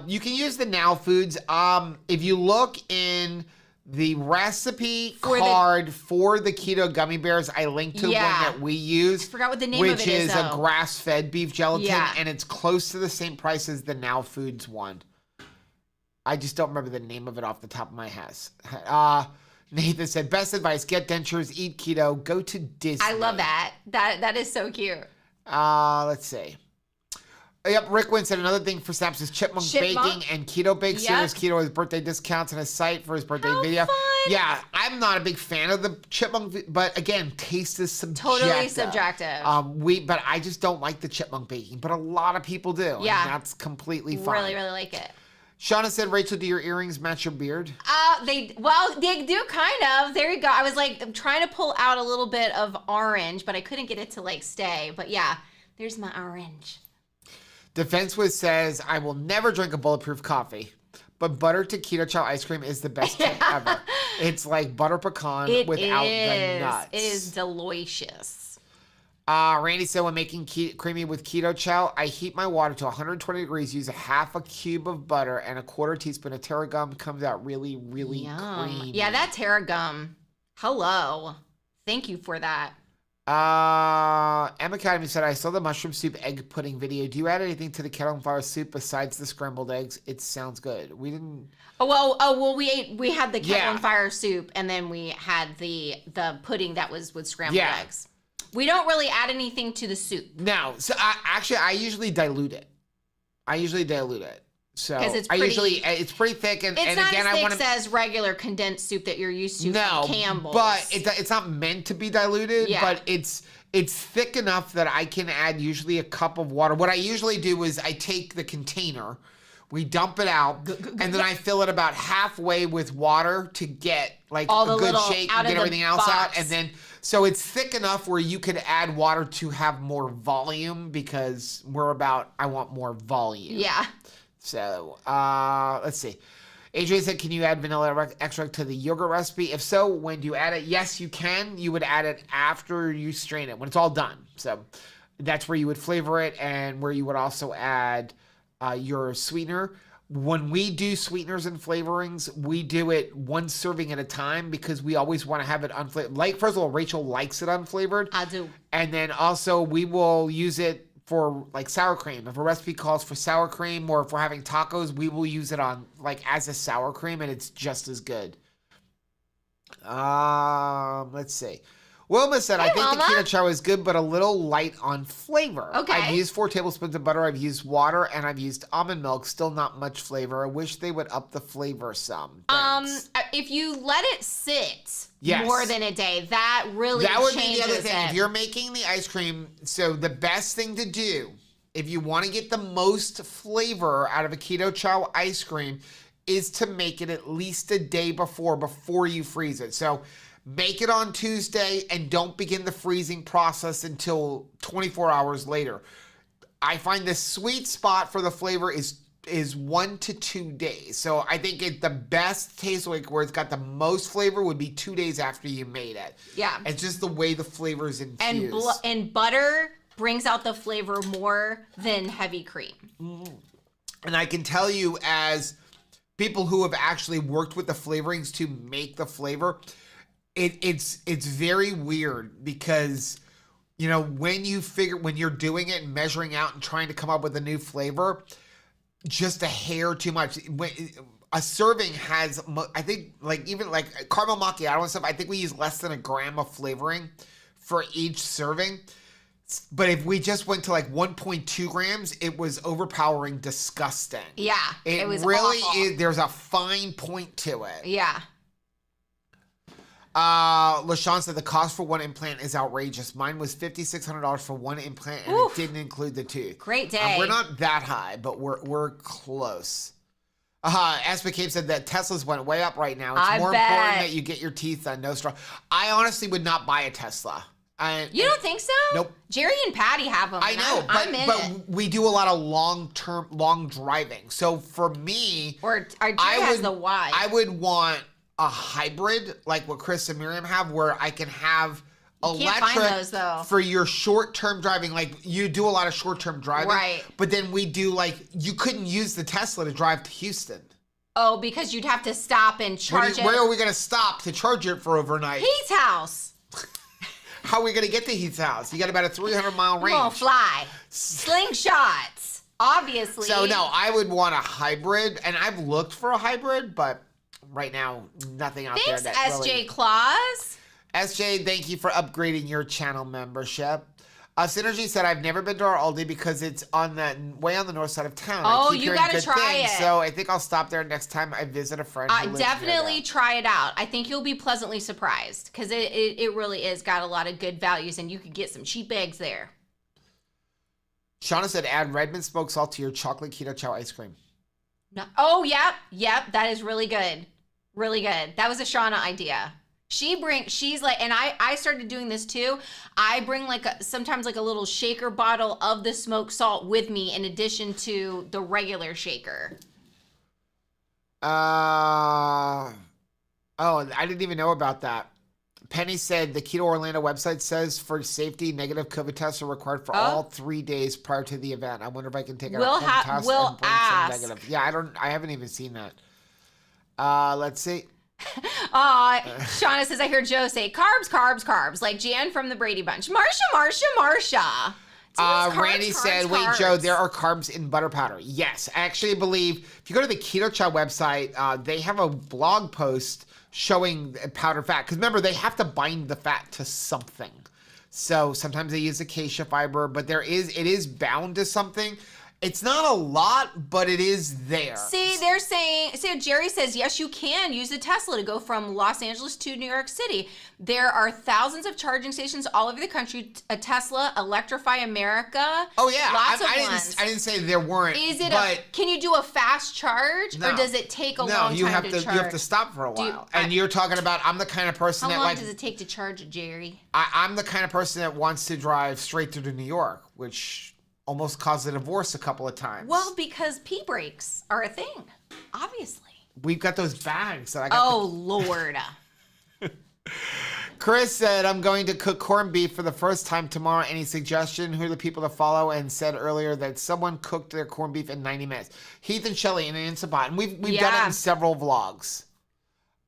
You can use the Now Foods. If you look in the recipe card for the keto gummy bears, I linked to one that we use. I forgot what the name of it is, which is a grass-fed beef gelatin, and it's close to the same price as the Now Foods one. I just don't remember the name of it off the top of my head. Nathan said, best advice, get dentures, eat keto, go to Disney. I love that. That is so cute. Let's see. Yep, Rick Wynn said another thing for Snaps is Chipmunk Baking and Keto Bake. Serious Keto has birthday discounts on his site for his birthday video. Fun. Yeah, I'm not a big fan of the Chipmunk, but again, taste is subjective. Totally subjective. But I just don't like the Chipmunk Baking, but a lot of people do. Yeah. And that's completely fine. Really, really like it. Shauna said, Rachel, do your earrings match your beard? They do kind of. There you go. I was like trying to pull out a little bit of orange, but I couldn't get it to like stay. But yeah, there's my orange. Defense Wiz says, I will never drink a bulletproof coffee, but butter to keto chow ice cream is the best tip ever. It's like butter pecan without the nuts. It is delicious. Randy said, when making creamy with keto chow, I heat my water to 120 degrees, use a half a cube of butter and a quarter teaspoon of tarragon. Comes out really, really creamy. Yeah, that tarragon. Hello. Thank you for that. Emma Academy said, I saw the mushroom soup egg pudding video. Do you add anything to the kettle and fire soup besides the scrambled eggs? It sounds good. We didn't. We had the kettle and fire soup, and then we had the pudding that was with scrambled eggs. We don't really add anything to the soup. No. So I usually dilute it. So it's pretty thick, and it's not again, as thick as regular condensed soup that you're used to from Campbell's. But it's not meant to be diluted. Yeah. But it's thick enough that I can add usually a cup of water. What I usually do is I take the container, we dump it out, and then I fill it about halfway with water to get like a good shake and get everything else out, and then. So it's thick enough where you could add water to have more volume because I want more volume. Yeah. So, let's see. Adrian said, can you add vanilla extract to the yogurt recipe? If so, when do you add it? Yes, you can. You would add it after you strain it, when it's all done. So that's where you would flavor it and where you would also add your sweetener. When we do sweeteners and flavorings, we do it one serving at a time because we always want to have it unflavored. Like, first of all, Rachel likes it unflavored. I do. And then also we will use it for like sour cream. If a recipe calls for sour cream, or if we're having tacos, we will use it on like as a sour cream, and it's just as good. Let's see. Wilma said, I think the keto chow is good, but a little light on flavor. Okay. I've used 4 tablespoons of butter. I've used water, and I've used almond milk. Still not much flavor. I wish they would up the flavor some. Thanks. If you let it sit more than a day, that really changes it. That would be the other thing. If you're making the ice cream, so the best thing to do, if you want to get the most flavor out of a keto chow ice cream, is to make it at least a day before you freeze it. So make it on Tuesday and don't begin the freezing process until 24 hours later. I find the sweet spot for the flavor is 1 to 2 days. So I think the best taste like where it's got the most flavor would be 2 days after you made it. Yeah. It's just the way the flavor is infused. And butter brings out the flavor more than heavy cream. Mm-hmm. And I can tell you, as people who have actually worked with the flavorings to make the flavor, it's very weird because, you know, when you're doing it and measuring out and trying to come up with a new flavor, just a hair too much. A serving has, I think, like even like caramel macchiato and stuff, I think we use less than a gram of flavoring for each serving. But if we just went to like 1.2 grams, it was overpowering, disgusting. Yeah, it was really awful. There's a fine point to it. Yeah. LaShawn said the cost for one implant is outrageous. Mine was $5,600 for one implant, and it didn't include the tooth. Great day. We're not that high, but we're close. As McCabe said, that Teslas went way up right now. It's more important that you get your teeth done. No straw. I honestly would not buy a Tesla. You don't think so? Nope. Jerry and Patty have them. I know, but we do a lot of long driving. So for me, Jerry has the Y. I would want a hybrid like what Chris and Miriam have, where I can have electric for your short-term driving. Like you do a lot of short-term driving, right? But then we do you couldn't use the Tesla to drive to Houston. Oh, because you'd have to stop and charge it. Where are we going to stop to charge it for overnight? Heath's house. How are we going to get to Heath's house? You got about a 300-mile range. We won't fly. Slingshots, obviously. So, no, I would want a hybrid. And I've looked for a hybrid, but right now, nothing out there. Thanks, SJ Claus. SJ, thank you for upgrading your channel membership. Synergy said, I've never been to our Aldi because it's way on the north side of town. Oh, you got to try it. So I think I'll stop there next time I visit a friend who lives definitely near try it out. I think you'll be pleasantly surprised because it really is got a lot of good values, and you could get some cheap eggs there. Shauna said, add Redmond smoked salt to your chocolate keto chow ice cream. No. Oh, yep. That is really good. Really good. That was a Shauna idea. She's like, and I started doing this too. I bring sometimes a little shaker bottle of the smoked salt with me in addition to the regular shaker. I didn't even know about that. Penny said the Keto Orlando website says for safety, negative COVID tests are required for all 3 days prior to the event. I wonder if I can take a home test and bring some negative. Yeah, I haven't even seen that. Let's see. Shauna says, I hear Joe say, carbs, like Jan from the Brady Bunch. Marsha. Randy said, wait, Joe, there are carbs in butter powder. Yes, I actually believe if you go to the Keto Chow website, they have a blog post showing powdered fat. Because remember, they have to bind the fat to something. So sometimes they use acacia fiber, but it is bound to something. It's not a lot, but it is there. See, Jerry says, yes, you can use a Tesla to go from Los Angeles to New York City. There are thousands of charging stations all over the country. A Tesla, Electrify America. Oh, yeah. Lots of ones. I didn't say there weren't. Can you do a fast charge? No. Or does it take a long time to charge? You have to stop for a while. You're talking about, I'm the kind of person How long does it take to charge it, Jerry? I'm the kind of person that wants to drive straight through to New York, which almost caused a divorce a couple of times. Well, because pee breaks are a thing, obviously. We've got those bags that I got. Oh, Lord. Chris said, I'm going to cook corned beef for the first time tomorrow. Any suggestion? Who are the people to follow? And said earlier that someone cooked their corned beef in 90 minutes. Heath and Shelly in an Instant Pot. And we've done it in several vlogs.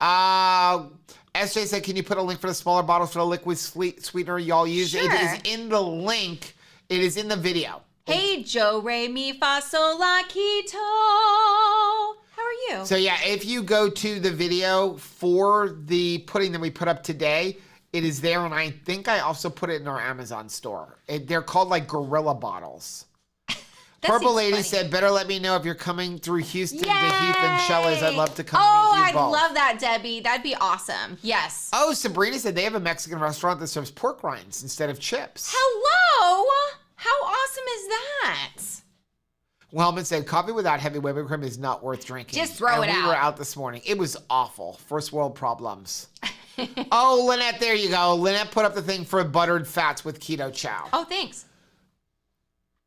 SJ said, can you put a link for the smaller bottles for the liquid sweetener y'all use? Sure. It is in the link. It is in the video. Hey, Joe, Re, Mi, Fa, Sol, La, Keto. How are you? So, yeah, if you go to the video for the pudding that we put up today, it is there. And I think I also put it in our Amazon store. They're called like gorilla bottles. Purple Lady said, better let me know if you're coming through Houston to Heath and Shelley's. I'd love to come meet you both. Oh, I'd love that, Debbie. That'd be awesome. Yes. Oh, Sabrina said they have a Mexican restaurant that serves pork rinds instead of chips. Hello. How awesome is that? Wellman said, coffee without heavy whipping cream is not worth drinking. Just throw it out. We were out this morning. It was awful. First world problems. Oh, Lynette, there you go. Lynette put up the thing for buttered fats with Keto Chow. Oh, thanks.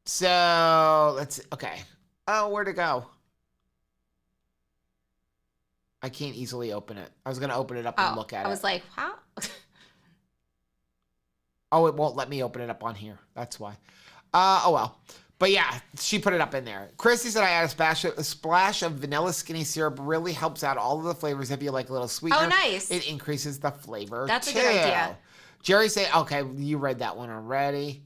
So, okay. Oh, where'd it go? I can't easily open it. I was going to open it up and look at it. I was like, how? Oh, it won't let me open it up on here. That's why. Oh, well. But yeah, she put it up in there. Christy said I add a splash of vanilla skinny syrup. Really helps out all of the flavors if you like a little sweetener. Oh, nice. It increases the flavor, That's a good idea. Jerry said, okay, you read that one already.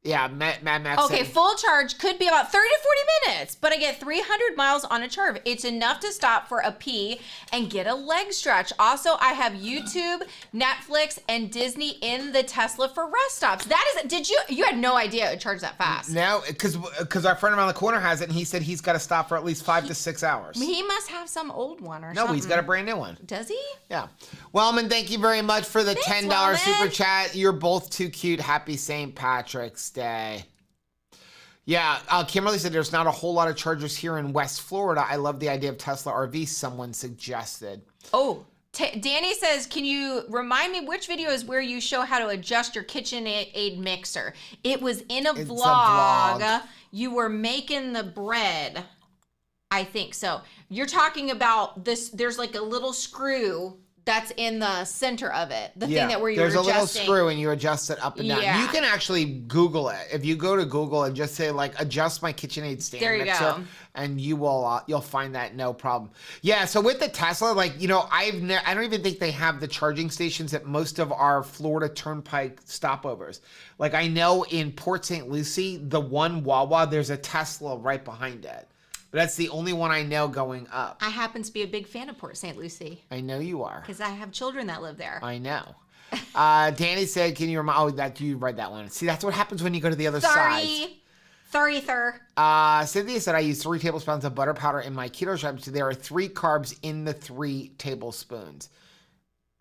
Yeah, Mad Max. Okay, full charge could be about 30 to 40 minutes, but I get 300 miles on a charge. It's enough to stop for a pee and get a leg stretch. Also, I have YouTube, Netflix, and Disney in the Tesla for rest stops. That is, you had no idea it would charge that fast. No, because our friend around the corner has it, and he said he's got to stop for at least 5 to 6 hours. He must have some old one or something. No, he's got a brand new one. Does he? Yeah. Wellman, thank you very much for the $10 super chat. You're both too cute. Happy St. Patrick's Day. Yeah, Kimberly said there's not a whole lot of chargers here in West Florida. I love the idea of Tesla RV, someone suggested. Oh, Danny says, can you remind me which video is where you show how to adjust your KitchenAid mixer? It was in a vlog. You were making the bread. I think so. You're talking about this. There's like a little screw that's in the center of it. The thing that where you're adjusting. There's a little screw and you adjust it up and down. Yeah. You can actually Google it. If you go to Google and just say like adjust my KitchenAid stand mixer, and you will you'll find that no problem. Yeah. So with the Tesla, like I don't even think they have the charging stations at most of our Florida Turnpike stopovers. Like I know in Port St. Lucie, the one Wawa, there's a Tesla right behind it. But that's the only one I know going up. I happen to be a big fan of Port St. Lucie. I know you are. Because I have children that live there. I know. Danny said, can you remind... Oh, that you read that one. See, that's what happens when you go to the other side. Sorry, sir. Cynthia said, I use 3 tablespoons of butter powder in my keto shop. So there are 3 carbs in the 3 tablespoons.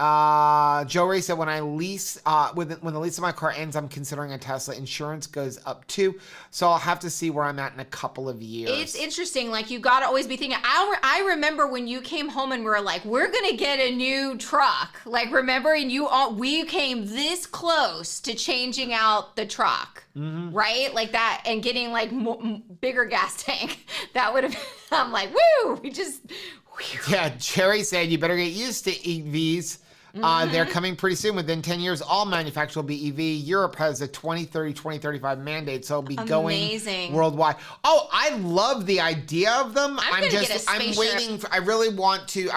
Joe Ray said, when I lease, when the lease of my car ends, I'm considering a Tesla. Insurance goes up too, so I'll have to see where I'm at in a couple of years. It's interesting. Like you got to always be thinking. I remember when you came home and we were like, we're gonna get a new truck. Like remember, and we came this close to changing out the truck, right? Like that, and getting like bigger gas tank. That would have. I'm like, woo! We just. Yeah, Jerry said you better get used to EVs. They're coming pretty soon. Within 10 years, all manufacturers will be EV. Europe has a 2030, 2035 mandate, so it'll be going worldwide. Oh, I love the idea of them. I'm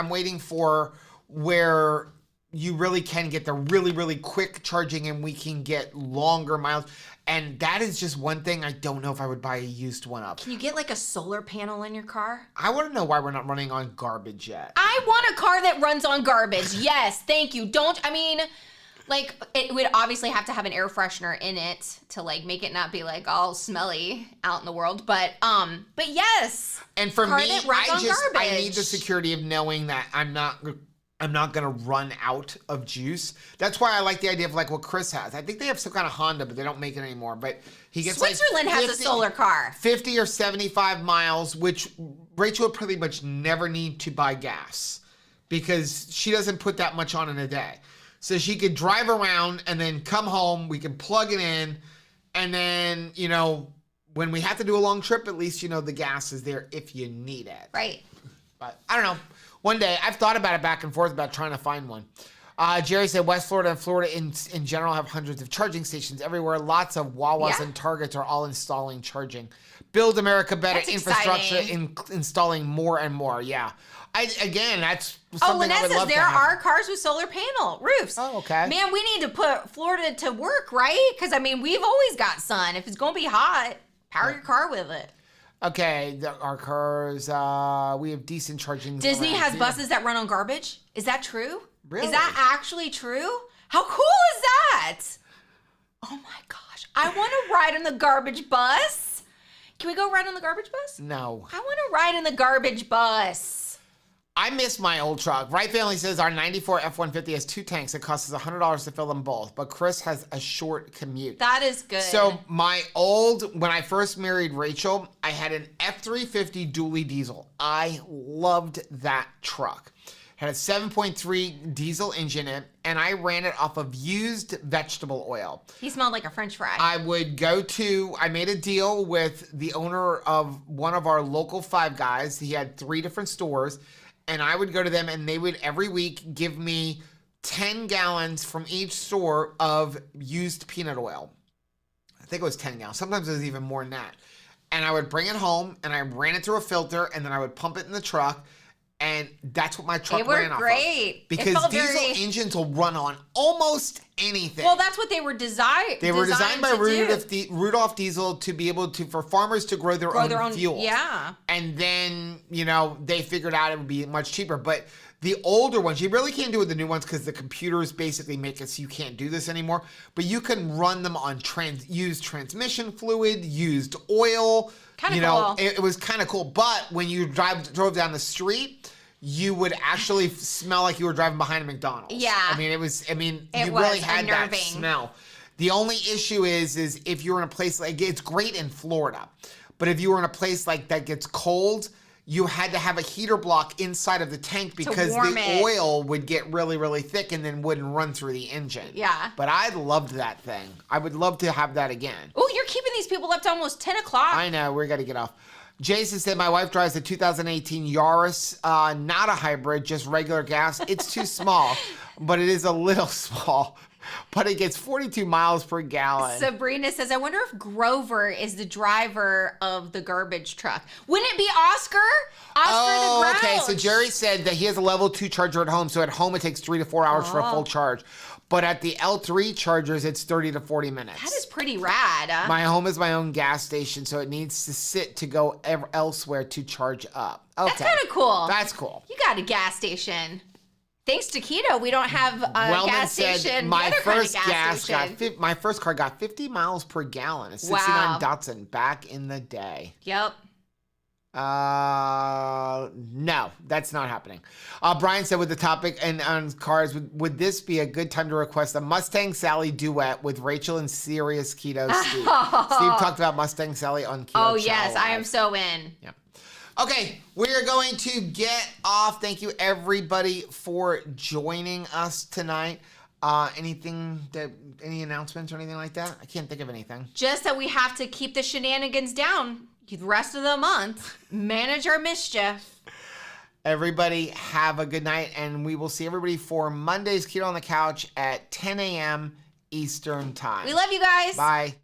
waiting for where you really can get the really, really quick charging and we can get longer miles. And that is just one thing I don't know if I would buy a used one up. Can you get like a solar panel in your car? I want to know why we're not running on garbage yet. I want a car that runs on garbage. Yes, thank you. It would obviously have to have an air freshener in it to like make it not be like all smelly out in the world. But yes. And for me, I need the security of knowing that I'm not going to run out of juice. That's why I like the idea of like what Chris has. I think they have some kind of Honda, but they don't make it anymore. But he gets Switzerland has a solar car. 50 or 75 miles, which Rachel would pretty much never need to buy gas because she doesn't put that much on in a day. So she could drive around and then come home. We can plug it in. And then, when we have to do a long trip, at least, the gas is there if you need it. Right. But I don't know. One day, I've thought about it back and forth about trying to find one. Jerry said West Florida and Florida in general have hundreds of charging stations everywhere. Lots of Wawas and Targets are all installing charging. Build America Better infrastructure, installing more and more. Yeah. That's something I would love to have. There are cars with solar panel roofs. Oh, okay. Man, we need to put Florida to work, right? Because, we've always got sun. If it's going to be hot, power your car with it. Okay, our cars, we have decent charging. Disney has buses that run on garbage? Is that true? Really? Is that actually true? How cool is that? Oh my gosh. I want to ride on the garbage bus. Can we go ride on the garbage bus? No. I want to ride in the garbage bus. I miss my old truck. Right Family says our 94 F-150 has 2 tanks. It costs us $100 to fill them both, but Chris has a short commute. That is good. So when I first married Rachel, I had an F-350 dually diesel. I loved that truck. It had a 7.3 diesel engine in it, and I ran it off of used vegetable oil. He smelled like a French fry. I made a deal with the owner of one of our local Five Guys. He had 3 different stores. And I would go to them and they would every week give me 10 gallons from each store of used peanut oil. I think it was 10 gallons. Sometimes it was even more than that. And I would bring it home and I ran it through a filter and then I would pump it in the truck. And that's what my truck ran off of. Great. Because diesel engines will run on almost anything. Well, that's what they were designed. They were designed by Rudolph Diesel to be able to, for farmers to grow their own fuel. Yeah. And then, they figured out it would be much cheaper. But the older ones, you really can't do it with the new ones because the computers basically make it so you can't do this anymore. But you can run them on used transmission fluid, used oil. Kind of cool. It was kind of cool. But when you drove down the street, you would actually smell like you were driving behind a McDonald's. Yeah. You really had that smell. The only issue is if you're in a place it's great in Florida, but if you were in a place like that gets cold, you had to have a heater block inside of the tank because the oil would get really, really thick and then wouldn't run through the engine. Yeah. But I loved that thing. I would love to have that again. Oh, you're keeping these people up to almost 10 o'clock. I know. We got to get off. Jason said, my wife drives a 2018 Yaris, not a hybrid, just regular gas. It's too small, but it is a little small. But it gets 42 miles per gallon. Sabrina says, I wonder if Grover is the driver of the garbage truck. Wouldn't it be Oscar? Oscar the Grouch. Okay. So Jerry said that he has a level 2 charger at home. So at home, it takes 3 to 4 hours for a full charge. But at the L3 chargers, it's 30 to 40 minutes. That is pretty rad. My home is my own gas station, so it needs to sit to go elsewhere to charge up. Okay. That's kind of cool. That's cool. You got a gas station. Thanks to Keto, we don't have a gas station. My first car got 50 miles per gallon. A 69 Datsun back in the day. Yep. No, that's not happening. Brian said with the topic and on cars, would this be a good time to request a Mustang Sally duet with Rachel and Serious Keto Steve? Steve talked about Mustang Sally on Keto. Oh, yes, I am so in. Yeah. Okay, we are going to get off. Thank you, everybody, for joining us tonight. Any announcements or anything like that? I can't think of anything. Just that we have to keep the shenanigans down the rest of the month. Manage our mischief. Everybody have a good night, and we will see everybody for Monday's Keto on the Couch at 10 a.m. Eastern Time. We love you guys. Bye.